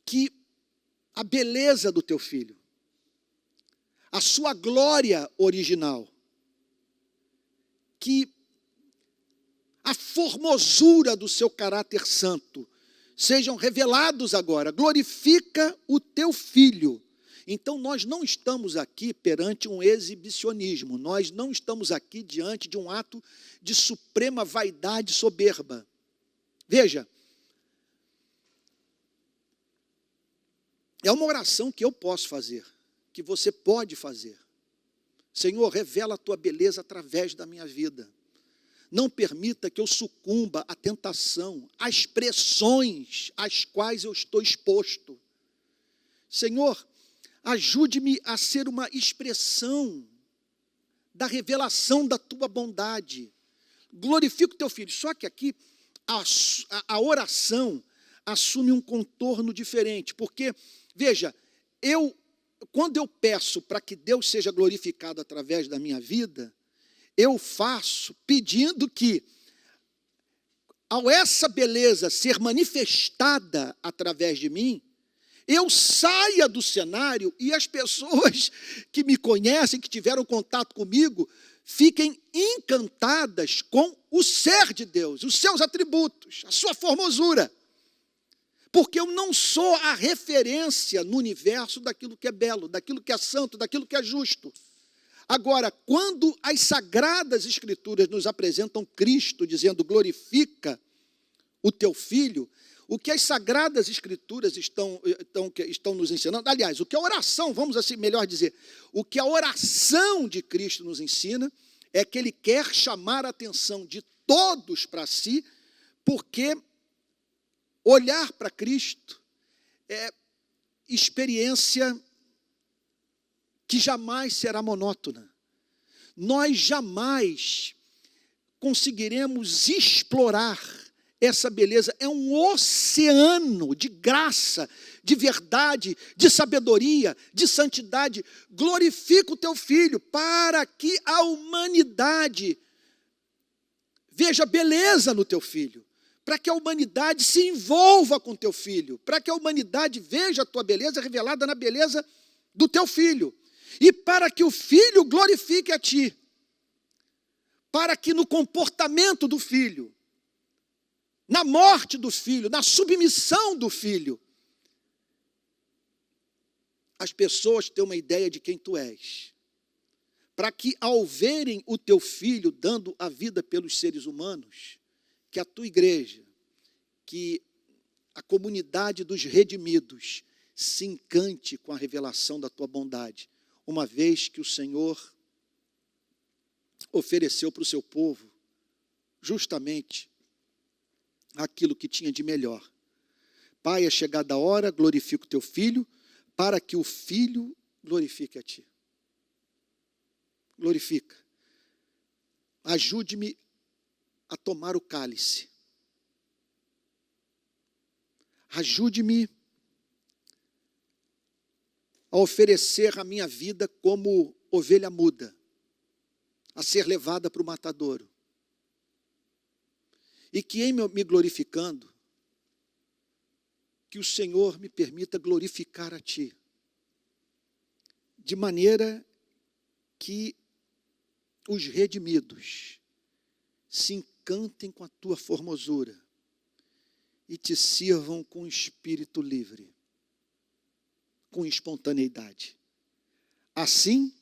Que a beleza do teu filho, a sua glória original, que a formosura do seu caráter santo sejam revelados agora. Glorifica o teu filho. Então nós não estamos aqui perante um exibicionismo, nós não estamos aqui diante de um ato de suprema vaidade soberba. Veja, é uma oração que eu posso fazer, que você pode fazer. Senhor, revela a tua beleza através da minha vida. Não permita que eu sucumba à tentação, às pressões às quais eu estou exposto. Senhor, ajude-me a ser uma expressão da revelação da tua bondade. Glorifica o teu filho. Só que aqui a oração assume um contorno diferente, porque, veja, quando eu peço para que Deus seja glorificado através da minha vida, eu faço pedindo que, ao essa beleza ser manifestada através de mim, eu saia do cenário e as pessoas que me conhecem, que tiveram contato comigo, fiquem encantadas com o ser de Deus, os seus atributos, a sua formosura. Porque eu não sou a referência no universo daquilo que é belo, daquilo que é santo, daquilo que é justo. Agora, quando as Sagradas Escrituras nos apresentam Cristo dizendo glorifica o teu filho, o que as Sagradas Escrituras estão nos ensinando, aliás, o que a oração, vamos assim melhor dizer, o que a oração de Cristo nos ensina é que ele quer chamar a atenção de todos para si, porque olhar para Cristo é experiência que jamais será monótona. Nós jamais conseguiremos explorar essa beleza. É um oceano de graça, de verdade, de sabedoria, de santidade. Glorifica o teu filho para que a humanidade veja beleza no teu filho. para que a humanidade se envolva com teu filho, para que a humanidade veja a tua beleza revelada na beleza do teu filho, e para que o filho glorifique a ti, para que no comportamento do filho, na morte do filho, na submissão do filho, as pessoas tenham uma ideia de quem tu és, para que ao verem o teu filho dando a vida pelos seres humanos, que a tua igreja, que a comunidade dos redimidos se encante com a revelação da tua bondade, uma vez que o Senhor ofereceu para o seu povo justamente aquilo que tinha de melhor. Pai, é chegada a hora, glorifica o teu filho, para que o filho glorifique a ti. Glorifica. Ajude-me a tomar o cálice. Ajude-me a oferecer a minha vida como ovelha muda, a ser levada para o matadouro. E que em me glorificando, que o Senhor me permita glorificar a ti, de maneira que os redimidos se encantem com a tua formosura e te sirvam com espírito livre, com espontaneidade. Assim,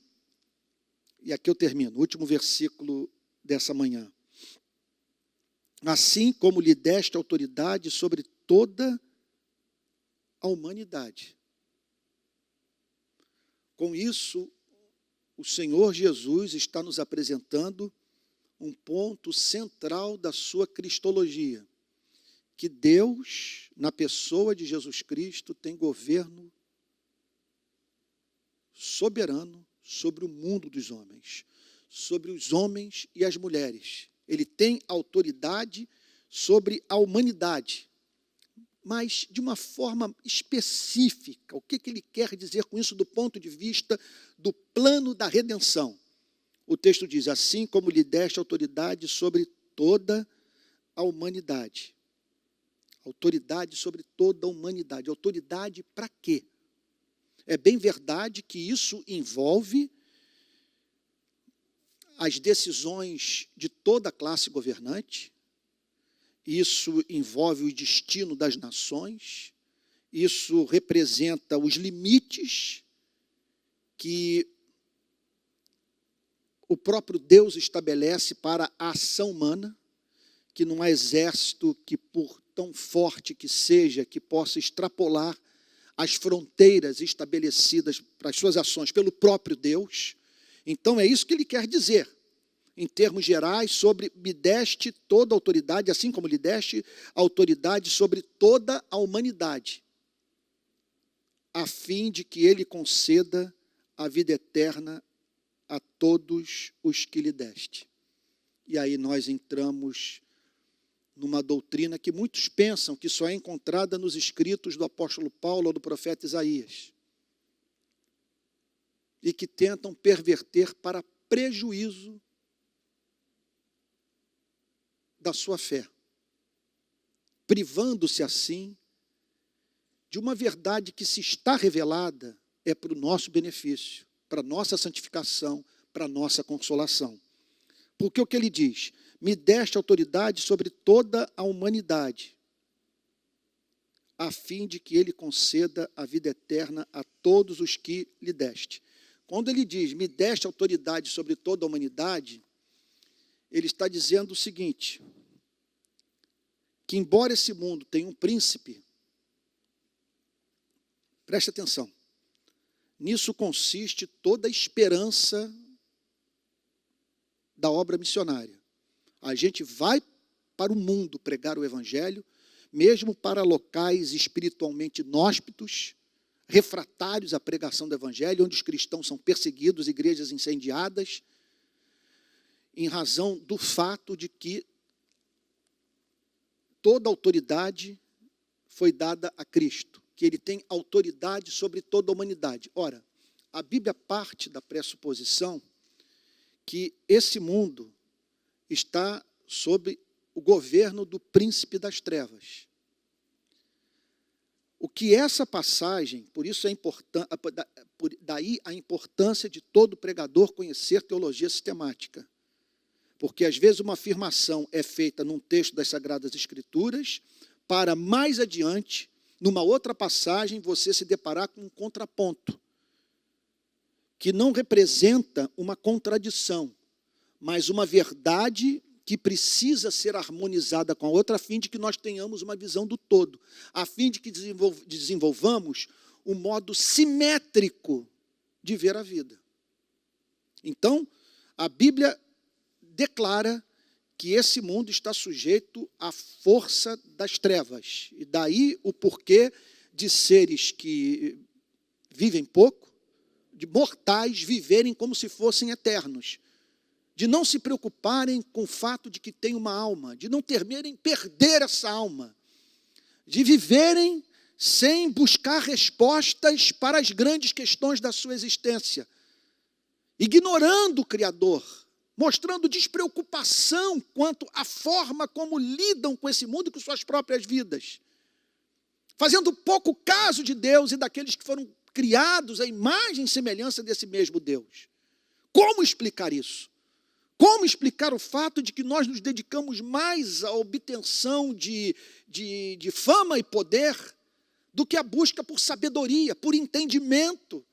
e aqui eu termino, o último versículo dessa manhã. Assim como lhe deste autoridade sobre toda a humanidade. Com isso, o Senhor Jesus está nos apresentando um ponto central da sua cristologia, que Deus, na pessoa de Jesus Cristo, tem governo soberano sobre o mundo dos homens, sobre os homens e as mulheres. Ele tem autoridade sobre a humanidade, mas de uma forma específica. O que ele quer dizer com isso do ponto de vista do plano da redenção? O texto diz, assim como lhe deste autoridade sobre toda a humanidade. Autoridade sobre toda a humanidade. Autoridade para quê? É bem verdade que isso envolve as decisões de toda a classe governante, isso envolve o destino das nações, isso representa os limites que o próprio Deus estabelece para a ação humana, que não há exército que, por tão forte que seja, que possa extrapolar as fronteiras estabelecidas para as suas ações pelo próprio Deus. Então é isso que ele quer dizer, em termos gerais, sobre me deste toda a autoridade, assim como lhe deste autoridade sobre toda a humanidade, a fim de que ele conceda a vida eterna a todos os que lhe deste. E aí nós entramos numa doutrina que muitos pensam que só é encontrada nos escritos do apóstolo Paulo ou do profeta Isaías, e que tentam perverter para prejuízo da sua fé, privando-se assim de uma verdade que, se está revelada, é para o nosso benefício, para a nossa santificação, para a nossa consolação. Porque o que ele diz? Me deste autoridade sobre toda a humanidade, a fim de que ele conceda a vida eterna a todos os que lhe deste. Quando ele diz, me deste autoridade sobre toda a humanidade, ele está dizendo o seguinte, que embora esse mundo tenha um príncipe, preste atenção, nisso consiste toda a esperança da obra missionária. A gente vai para o mundo pregar o evangelho, mesmo para locais espiritualmente inóspitos, refratários à pregação do evangelho, onde os cristãos são perseguidos, igrejas incendiadas, em razão do fato de que toda autoridade foi dada a Cristo, que ele tem autoridade sobre toda a humanidade. Ora, a Bíblia parte da pressuposição que esse mundo está sob o governo do príncipe das trevas. O que essa passagem, por isso é importante, daí a importância de todo pregador conhecer teologia sistemática. Porque às vezes uma afirmação é feita num texto das Sagradas Escrituras, para mais adiante, numa outra passagem, você se deparar com um contraponto, que não representa uma contradição, mas uma verdade que precisa ser harmonizada com a outra, a fim de que nós tenhamos uma visão do todo, a fim de que desenvolvamos um modo simétrico de ver a vida. Então, a Bíblia declara que esse mundo está sujeito à força das trevas. E daí o porquê de seres que vivem pouco, de mortais viverem como se fossem eternos, de não se preocuparem com o fato de que tem uma alma, de não temerem perder essa alma, de viverem sem buscar respostas para as grandes questões da sua existência, ignorando o Criador, mostrando despreocupação quanto à forma como lidam com esse mundo e com suas próprias vidas, fazendo pouco caso de Deus e daqueles que foram criados à imagem e semelhança desse mesmo Deus. Como explicar isso? Como explicar o fato de que nós nos dedicamos mais à obtenção de fama e poder do que à busca por sabedoria, por entendimento,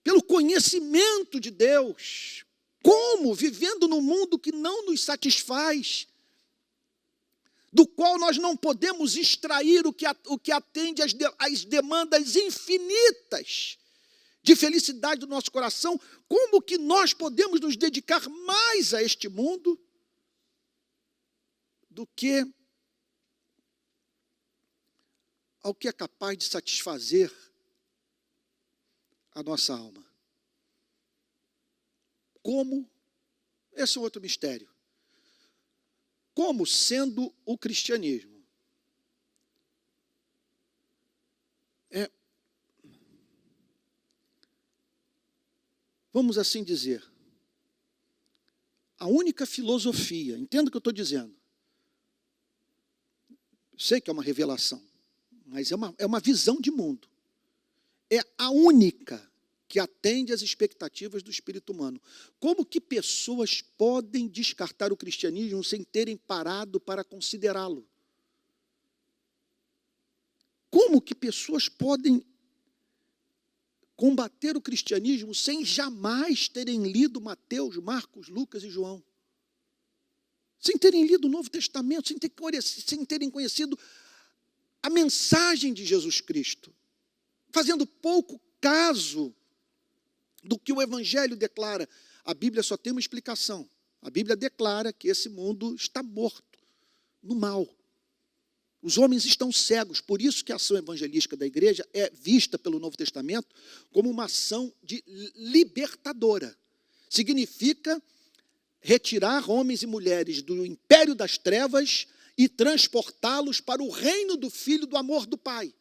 pelo conhecimento de Deus? Como, vivendo num mundo que não nos satisfaz, do qual nós não podemos extrair o que atende às demandas infinitas de felicidade do nosso coração, como que nós podemos nos dedicar mais a este mundo do que ao que é capaz de satisfazer a nossa alma? Como? Esse é outro mistério. Como, sendo o cristianismo vamos assim dizer, a única filosofia, entenda o que eu estou dizendo, sei que é uma revelação, mas é uma visão de mundo, é a única que atende às expectativas do espírito humano. Como que pessoas podem descartar o cristianismo sem terem parado para considerá-lo? Como que pessoas podem combater o cristianismo sem jamais terem lido Mateus, Marcos, Lucas e João? Sem terem lido o Novo Testamento, sem terem conhecido a mensagem de Jesus Cristo, fazendo pouco caso do que o Evangelho declara. A Bíblia só tem uma explicação. A Bíblia declara que esse mundo está morto no mal. Os homens estão cegos, por isso que a ação evangelística da igreja é vista pelo Novo Testamento como uma ação de libertadora. Significa retirar homens e mulheres do império das trevas e transportá-los para o reino do Filho do amor do Pai.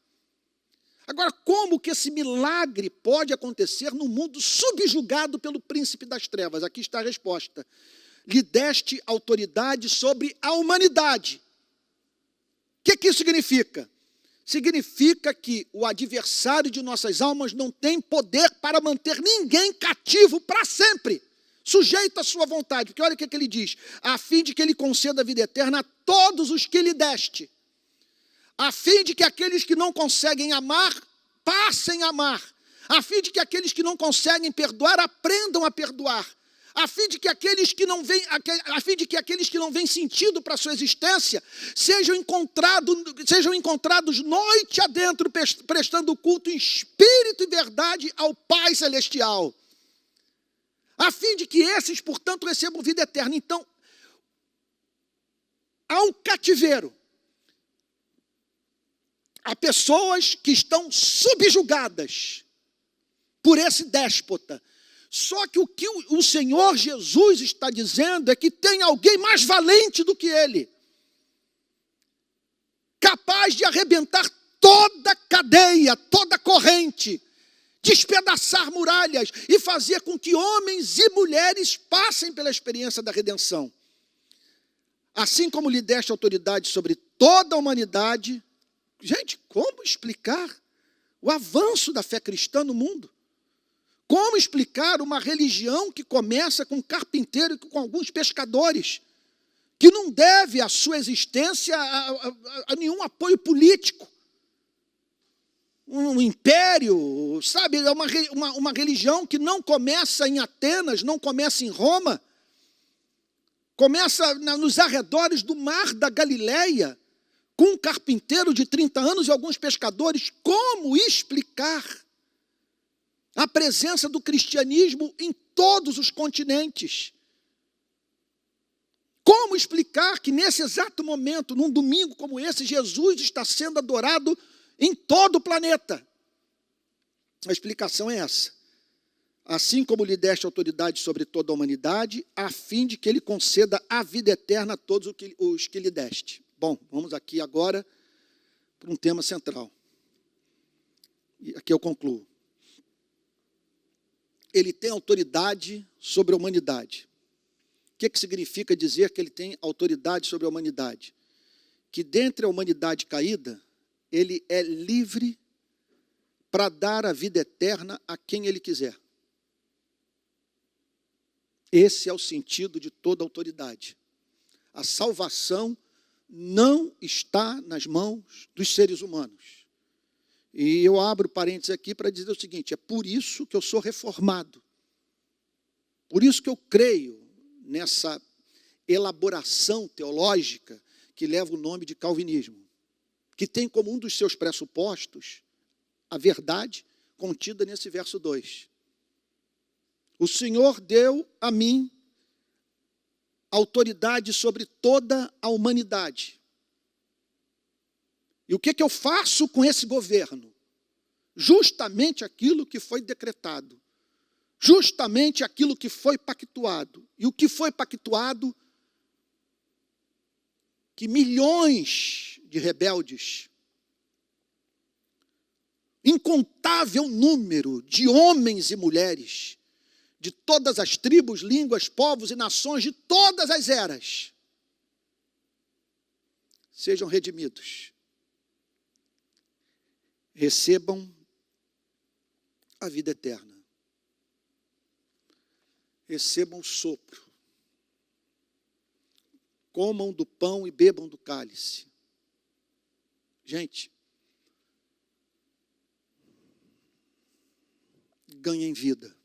Agora, como que esse milagre pode acontecer num mundo subjugado pelo príncipe das trevas? Aqui está a resposta. Lhe deste autoridade sobre a humanidade. O que isso significa? Significa que o adversário de nossas almas não tem poder para manter ninguém cativo para sempre, sujeito à sua vontade. Porque olha o que ele diz: a fim de que ele conceda a vida eterna a todos os que lhe deste, a fim de que aqueles que não conseguem amar, passem a amar, a fim de que aqueles que não conseguem perdoar, aprendam a perdoar, a fim de que aqueles que não veem sentido para a sua existência sejam encontrados noite adentro, prestando culto em espírito e verdade ao Pai Celestial, a fim de que esses, portanto, recebam vida eterna. Então, há um cativeiro, há pessoas que estão subjugadas por esse déspota. Só que o Senhor Jesus está dizendo é que tem alguém mais valente do que ele, capaz de arrebentar toda cadeia, toda corrente, despedaçar muralhas e fazer com que homens e mulheres passem pela experiência da redenção. assim como lhe deste autoridade sobre toda a humanidade. Gente, como explicar o avanço da fé cristã no mundo? Como explicar uma religião que começa com um carpinteiro e com alguns pescadores, que não deve a sua existência a nenhum apoio político? Um império, sabe? É uma religião que não começa em Atenas, não começa em Roma, começa nos arredores do mar da Galileia, com um carpinteiro de 30 anos e alguns pescadores. Como explicar a presença do cristianismo em todos os continentes? Como explicar que nesse exato momento, num domingo como esse, Jesus está sendo adorado em todo o planeta? A explicação é essa. Assim como lhe deste autoridade sobre toda a humanidade, a fim de que ele conceda a vida eterna a todos os que lhe deste. Bom, vamos aqui agora para um tema central. E aqui eu concluo. Ele tem autoridade sobre a humanidade. O que significa dizer que ele tem autoridade sobre a humanidade? Que dentre a humanidade caída, ele é livre para dar a vida eterna a quem ele quiser. Esse é o sentido de toda autoridade. A salvação não está nas mãos dos seres humanos. E eu abro parênteses aqui para dizer o seguinte: é por isso que eu sou reformado. Por isso que eu creio nessa elaboração teológica que leva o nome de calvinismo, que tem como um dos seus pressupostos a verdade contida nesse verso 2. O Senhor deu a mim autoridade sobre toda a humanidade. E o que eu faço com esse governo? Justamente aquilo que foi decretado. Justamente aquilo que foi pactuado. E o que foi pactuado? Que milhões de rebeldes, incontável número de homens e mulheres, de todas as tribos, línguas, povos e nações, de todas as eras, sejam redimidos. Recebam a vida eterna. Recebam o sopro. Comam do pão e bebam do cálice. Gente, ganhem vida.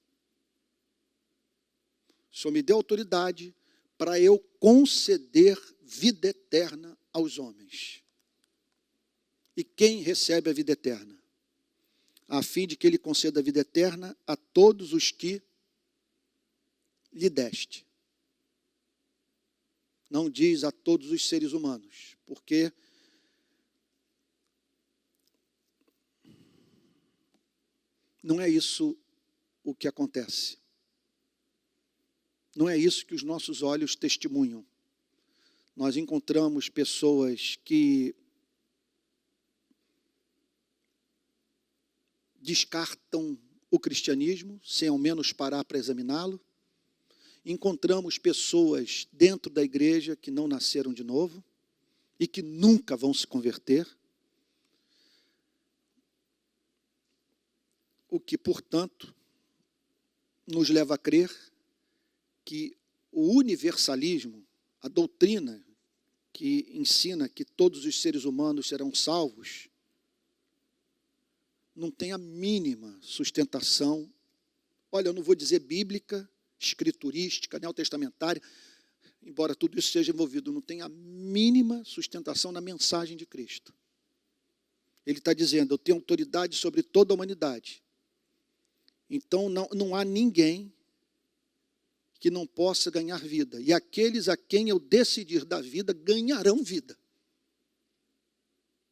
O Senhor me deu autoridade para eu conceder vida eterna aos homens. E quem recebe a vida eterna? A fim de que ele conceda a vida eterna a todos os que lhe deste. Não diz a todos os seres humanos, porque não é isso o que acontece. Não é isso que os nossos olhos testemunham. Nós encontramos pessoas que descartam o cristianismo, sem ao menos parar para examiná-lo. Encontramos pessoas dentro da igreja que não nasceram de novo e que nunca vão se converter. O que, portanto, nos leva a crer que o universalismo, a doutrina que ensina que todos os seres humanos serão salvos, não tem a mínima sustentação, olha, eu não vou dizer bíblica, escriturística, neotestamentária, embora tudo isso seja envolvido, não tem a mínima sustentação na mensagem de Cristo. Ele está dizendo, eu tenho autoridade sobre toda a humanidade. Então não há ninguém que não possa ganhar vida. E aqueles a quem eu decidir dar vida, ganharão vida.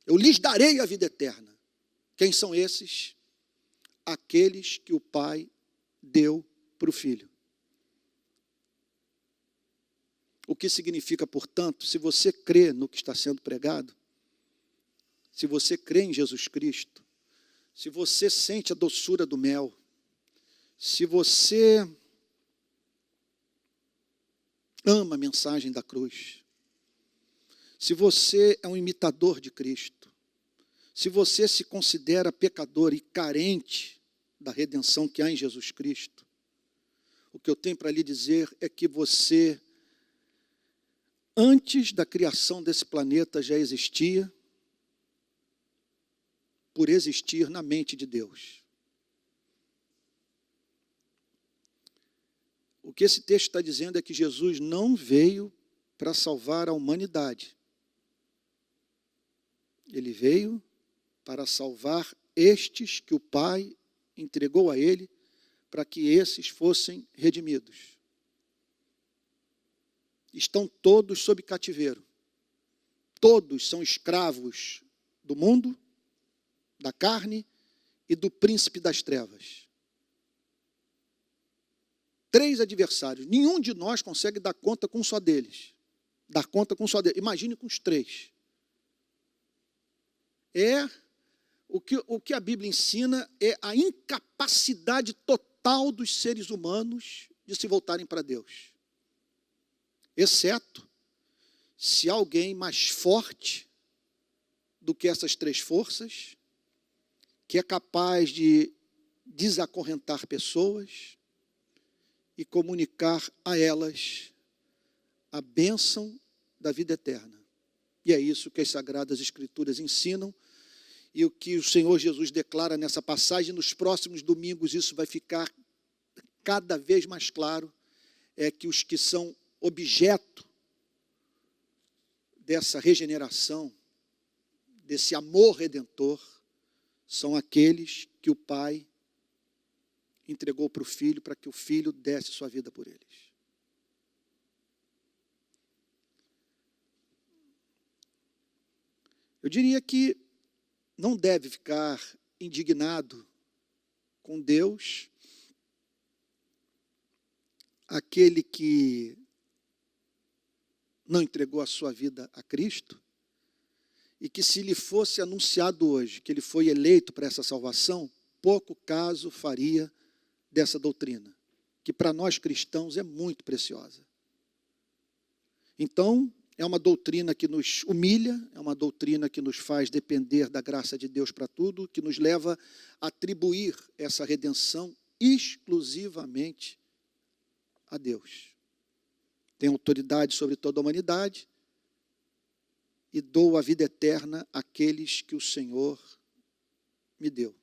Eu lhes darei a vida eterna. Quem são esses? Aqueles que o Pai deu para o Filho. O que significa, portanto, se você crê no que está sendo pregado, se você crê em Jesus Cristo, se você sente a doçura do mel, se você ama a mensagem da cruz, Se você é um imitador de Cristo, se você se considera pecador e carente da redenção que há em Jesus Cristo, o que eu tenho para lhe dizer é que você, antes da criação desse planeta, já existia, por existir na mente de Deus. O que esse texto está dizendo é que Jesus não veio para salvar a humanidade. Ele veio para salvar estes que o Pai entregou a ele, para que esses fossem redimidos. Estão todos sob cativeiro. Todos são escravos do mundo, da carne e do príncipe das trevas. 3 adversários. Nenhum de nós consegue dar conta com um só deles. Dar conta com um só deles. Imagine com os 3. O que a Bíblia ensina é a incapacidade total dos seres humanos de se voltarem para Deus. Exceto se alguém mais forte do que essas 3 forças, que é capaz de desacorrentar pessoas e comunicar a elas a bênção da vida eterna. E é isso que as Sagradas Escrituras ensinam, e o que o Senhor Jesus declara nessa passagem. Nos próximos domingos isso vai ficar cada vez mais claro, é que os que são objeto dessa regeneração, desse amor redentor, são aqueles que o Pai entregou para o Filho, para que o Filho desse sua vida por eles. Eu diria que não deve ficar indignado com Deus aquele que não entregou a sua vida a Cristo, e que, se lhe fosse anunciado hoje que ele foi eleito para essa salvação, pouco caso faria dessa doutrina, que para nós cristãos é muito preciosa. Então, é uma doutrina que nos humilha, é uma doutrina que nos faz depender da graça de Deus para tudo, que nos leva a atribuir essa redenção exclusivamente a Deus. Tem autoridade sobre toda a humanidade e dou a vida eterna àqueles que o Senhor me deu.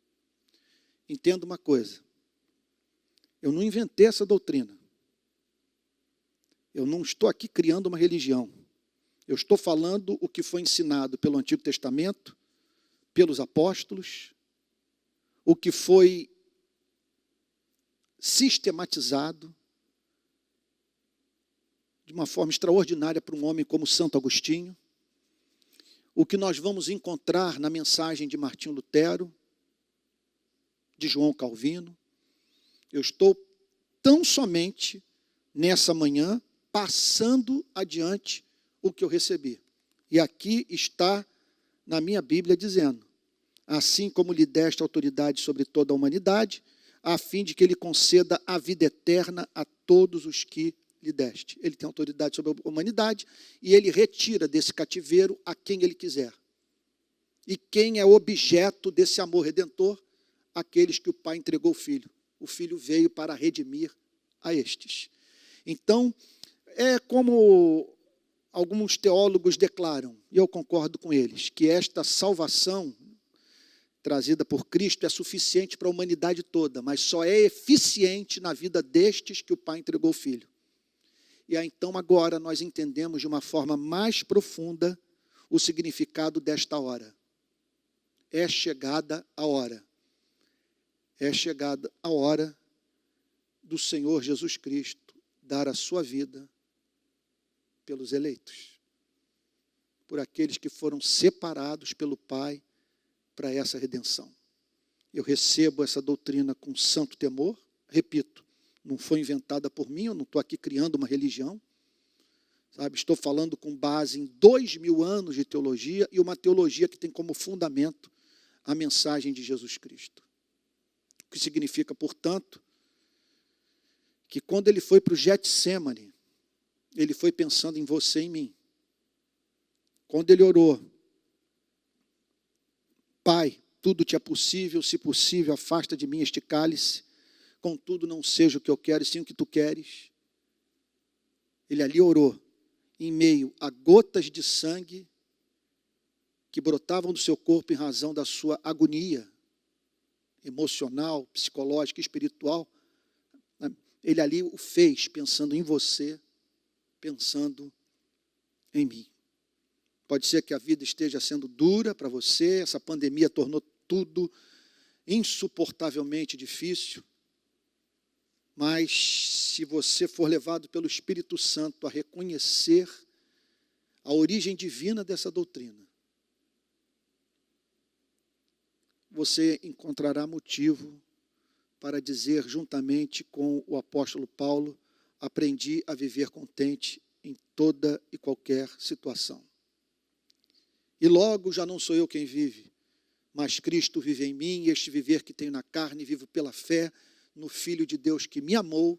Entenda uma coisa, eu não inventei essa doutrina. Eu não estou aqui criando uma religião. Eu estou falando o que foi ensinado pelo Antigo Testamento, pelos apóstolos, o que foi sistematizado de uma forma extraordinária por um homem como Santo Agostinho, o que nós vamos encontrar na mensagem de Martinho Lutero, de João Calvino. Eu estou tão somente nessa manhã passando adiante o que eu recebi. E aqui está na minha Bíblia dizendo: assim como lhe deste autoridade sobre toda a humanidade, a fim de que ele conceda a vida eterna a todos os que lhe deste. Ele tem autoridade sobre a humanidade e ele retira desse cativeiro a quem ele quiser. E quem é objeto desse amor redentor? Aqueles que o Pai entregou ao Filho. O Filho veio para redimir a estes. Então, é como alguns teólogos declaram, e eu concordo com eles, que esta salvação trazida por Cristo é suficiente para a humanidade toda, mas só é eficiente na vida destes que o Pai entregou ao Filho. E aí, então, agora nós entendemos de uma forma mais profunda o significado desta hora. É chegada a hora. É chegada a hora do Senhor Jesus Cristo dar a sua vida pelos eleitos, por aqueles que foram separados pelo Pai para essa redenção. Eu recebo essa doutrina com santo temor, repito, não foi inventada por mim, eu não estou aqui criando uma religião, sabe? Estou falando com base em 2000 anos de teologia e uma teologia que tem como fundamento a mensagem de Jesus Cristo. O que significa, portanto, que quando ele foi para o Getsêmani, ele foi pensando em você e em mim. quando ele orou, Pai, tudo te é possível, se possível, afasta de mim este cálice, contudo não seja o que eu quero, e sim o que tu queres. Ele ali orou, em meio a gotas de sangue que brotavam do seu corpo em razão da sua agonia emocional, psicológica, espiritual. Ele ali o fez pensando em você, pensando em mim. Pode ser que a vida esteja sendo dura para você, essa pandemia tornou tudo insuportavelmente difícil, mas se você for levado pelo Espírito Santo a reconhecer a origem divina dessa doutrina, você encontrará motivo para dizer, juntamente com o apóstolo Paulo, aprendi a viver contente em toda e qualquer situação. E logo já não sou eu quem vive, mas Cristo vive em mim, e este viver que tenho na carne, vivo pela fé no Filho de Deus que me amou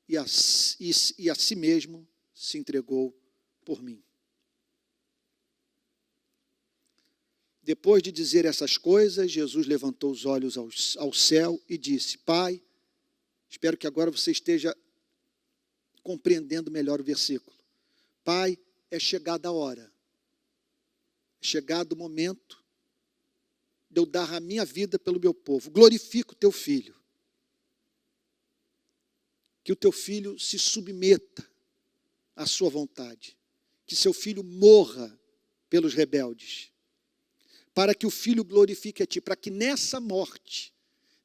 e a si mesmo se entregou por mim. Depois de dizer essas coisas, Jesus levantou os olhos ao céu e disse: Pai, espero que agora você esteja compreendendo melhor o versículo. Pai, é chegada a hora, é chegado o momento de eu dar a minha vida pelo meu povo. Glorifica o teu filho. Que o teu filho se submeta à sua vontade. Que seu filho morra pelos rebeldes. Para que o Filho glorifique a ti, para que nessa morte,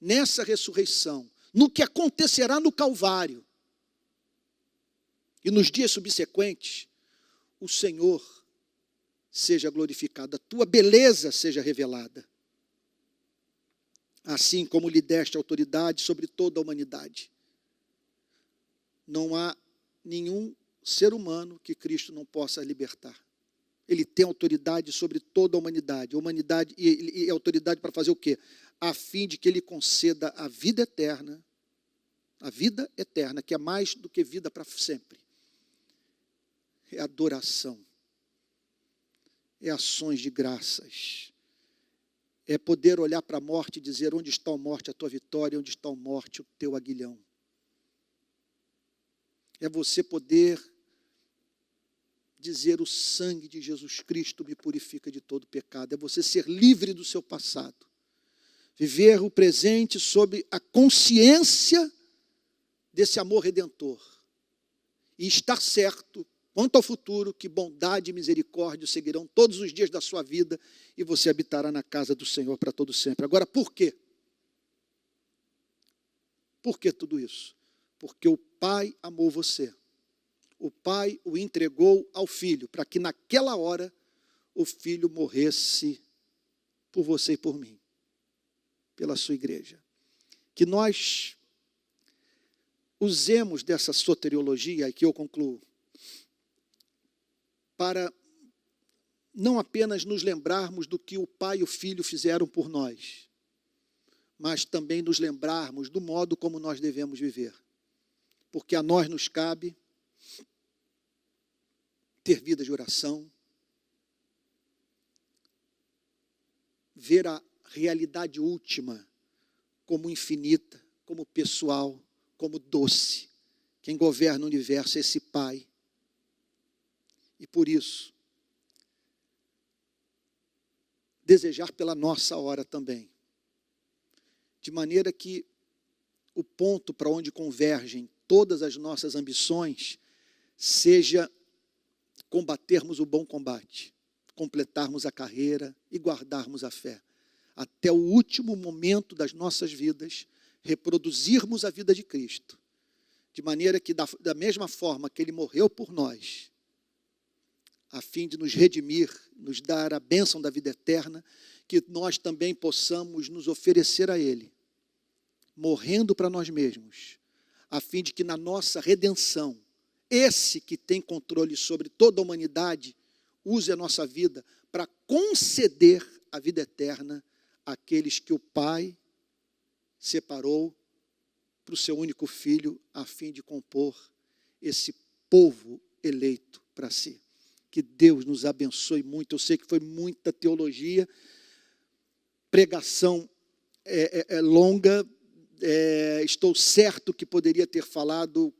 nessa ressurreição, no que acontecerá no Calvário, e nos dias subsequentes, o Senhor seja glorificado, a tua beleza seja revelada, assim como lhe deste autoridade sobre toda a humanidade. Não há nenhum ser humano que Cristo não possa libertar. Ele tem autoridade sobre toda a humanidade e autoridade para fazer o quê? A fim de que ele conceda a vida eterna, que é mais do que vida para sempre. É adoração, é ações de graças, é poder olhar para a morte e dizer: onde está a morte, a tua vitória, onde está a morte, o teu aguilhão. É você poder dizer: o sangue de Jesus Cristo me purifica de todo pecado. É você ser livre do seu passado. Viver o presente sob a consciência desse amor redentor. E estar certo, quanto ao futuro, que bondade e misericórdia o seguirão todos os dias da sua vida e você habitará na casa do Senhor para todo sempre. Agora, por quê? Por que tudo isso? Porque o Pai amou você. O Pai o entregou ao Filho, para que naquela hora o Filho morresse por você e por mim, pela sua igreja. Que nós usemos dessa soteriologia, e que eu concluo, para não apenas nos lembrarmos do que o Pai e o Filho fizeram por nós, mas também nos lembrarmos do modo como nós devemos viver. Porque a nós nos cabe ter vida de oração, ver a realidade última como infinita, como pessoal, como doce. Quem governa o universo é esse Pai. E por isso, desejar pela nossa hora também. De maneira que o ponto para onde convergem todas as nossas ambições seja combatermos o bom combate, completarmos a carreira e guardarmos a fé. Até o último momento das nossas vidas, reproduzirmos a vida de Cristo. De maneira que, da mesma forma que Ele morreu por nós, a fim de nos redimir, nos dar a bênção da vida eterna, que nós também possamos nos oferecer a Ele, morrendo para nós mesmos, a fim de que na nossa redenção, esse que tem controle sobre toda a humanidade, use a nossa vida para conceder a vida eterna àqueles que o Pai separou para o seu único Filho, a fim de compor esse povo eleito para si. Que Deus nos abençoe muito. Eu sei que foi muita teologia, pregação longa. Estou certo que poderia ter falado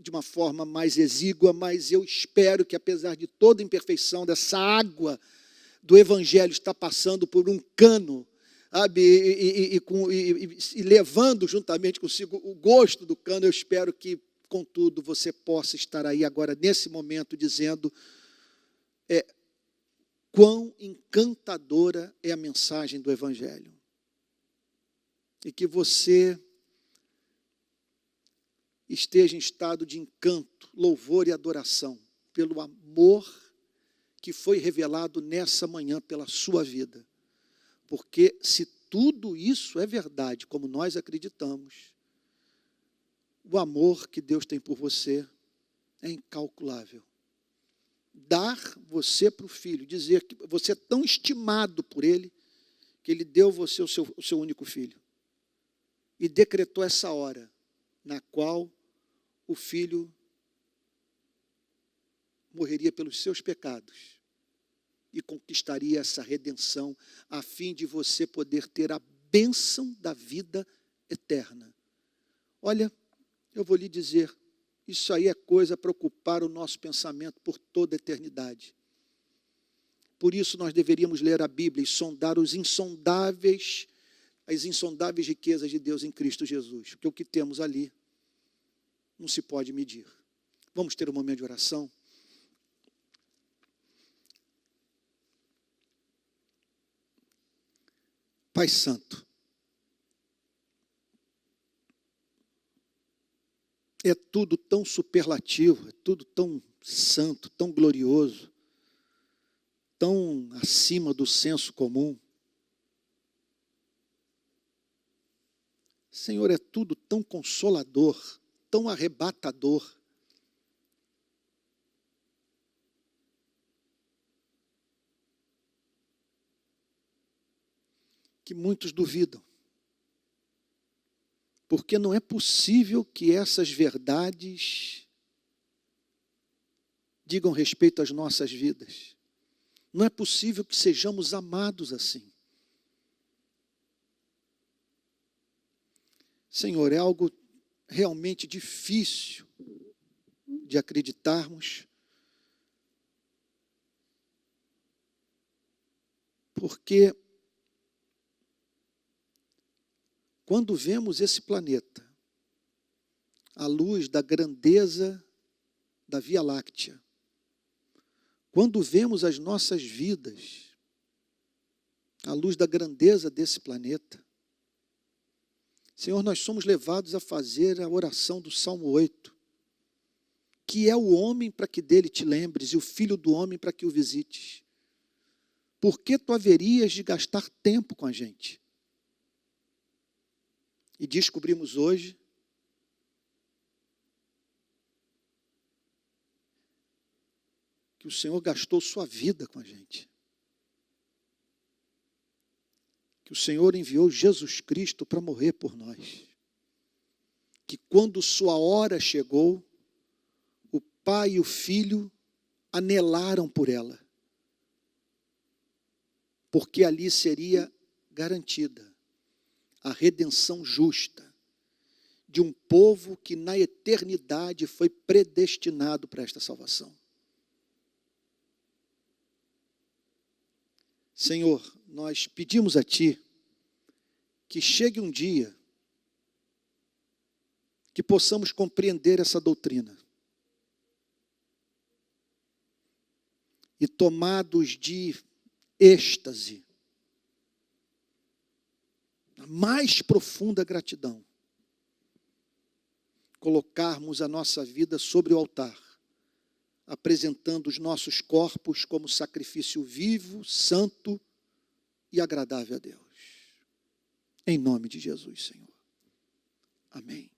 de uma forma mais exígua, mas eu espero que, apesar de toda imperfeição, dessa água do Evangelho está passando por um cano, sabe, e levando juntamente consigo o gosto do cano. Eu espero que, contudo, você possa estar aí agora, nesse momento, dizendo quão encantadora é a mensagem do Evangelho. E que você esteja em estado de encanto, louvor e adoração pelo amor que foi revelado nessa manhã pela sua vida. Porque se tudo isso é verdade, como nós acreditamos, o amor que Deus tem por você é incalculável. Dar você para o Filho, dizer que você é tão estimado por Ele, que Ele deu você o seu único Filho. E decretou essa hora, na qual o Filho morreria pelos seus pecados e conquistaria essa redenção, a fim de você poder ter a bênção da vida eterna. Olha, eu vou lhe dizer, isso aí é coisa para ocupar o nosso pensamento por toda a eternidade. Por isso nós deveríamos ler a Bíblia e sondar as insondáveis riquezas de Deus em Cristo Jesus, porque o que temos ali não se pode medir. Vamos ter um momento de oração? Pai Santo, é tudo tão superlativo, é tudo tão santo, tão glorioso, tão acima do senso comum. Senhor, é tudo tão consolador, tão arrebatador. Que muitos duvidam. Porque não é possível que essas verdades digam respeito às nossas vidas. Não é possível que sejamos amados assim. Senhor, é algo realmente difícil de acreditarmos, porque quando vemos esse planeta, à luz da grandeza da Via Láctea, quando vemos as nossas vidas, à luz da grandeza desse planeta, Senhor, nós somos levados a fazer a oração do Salmo 8, que é o homem para que dele te lembres e o filho do homem para que o visites. Por que tu haverias de gastar tempo com a gente? E descobrimos hoje que o Senhor gastou sua vida com a gente. Que o Senhor enviou Jesus Cristo para morrer por nós. Que quando sua hora chegou, o Pai e o Filho anelaram por ela. Porque ali seria garantida a redenção justa de um povo que na eternidade foi predestinado para esta salvação. Senhor, nós pedimos a Ti que chegue um dia que possamos compreender essa doutrina e, tomados de êxtase, a mais profunda gratidão, colocarmos a nossa vida sobre o altar, apresentando os nossos corpos como sacrifício vivo, santo e agradável a Deus. Em nome de Jesus, Senhor. Amém.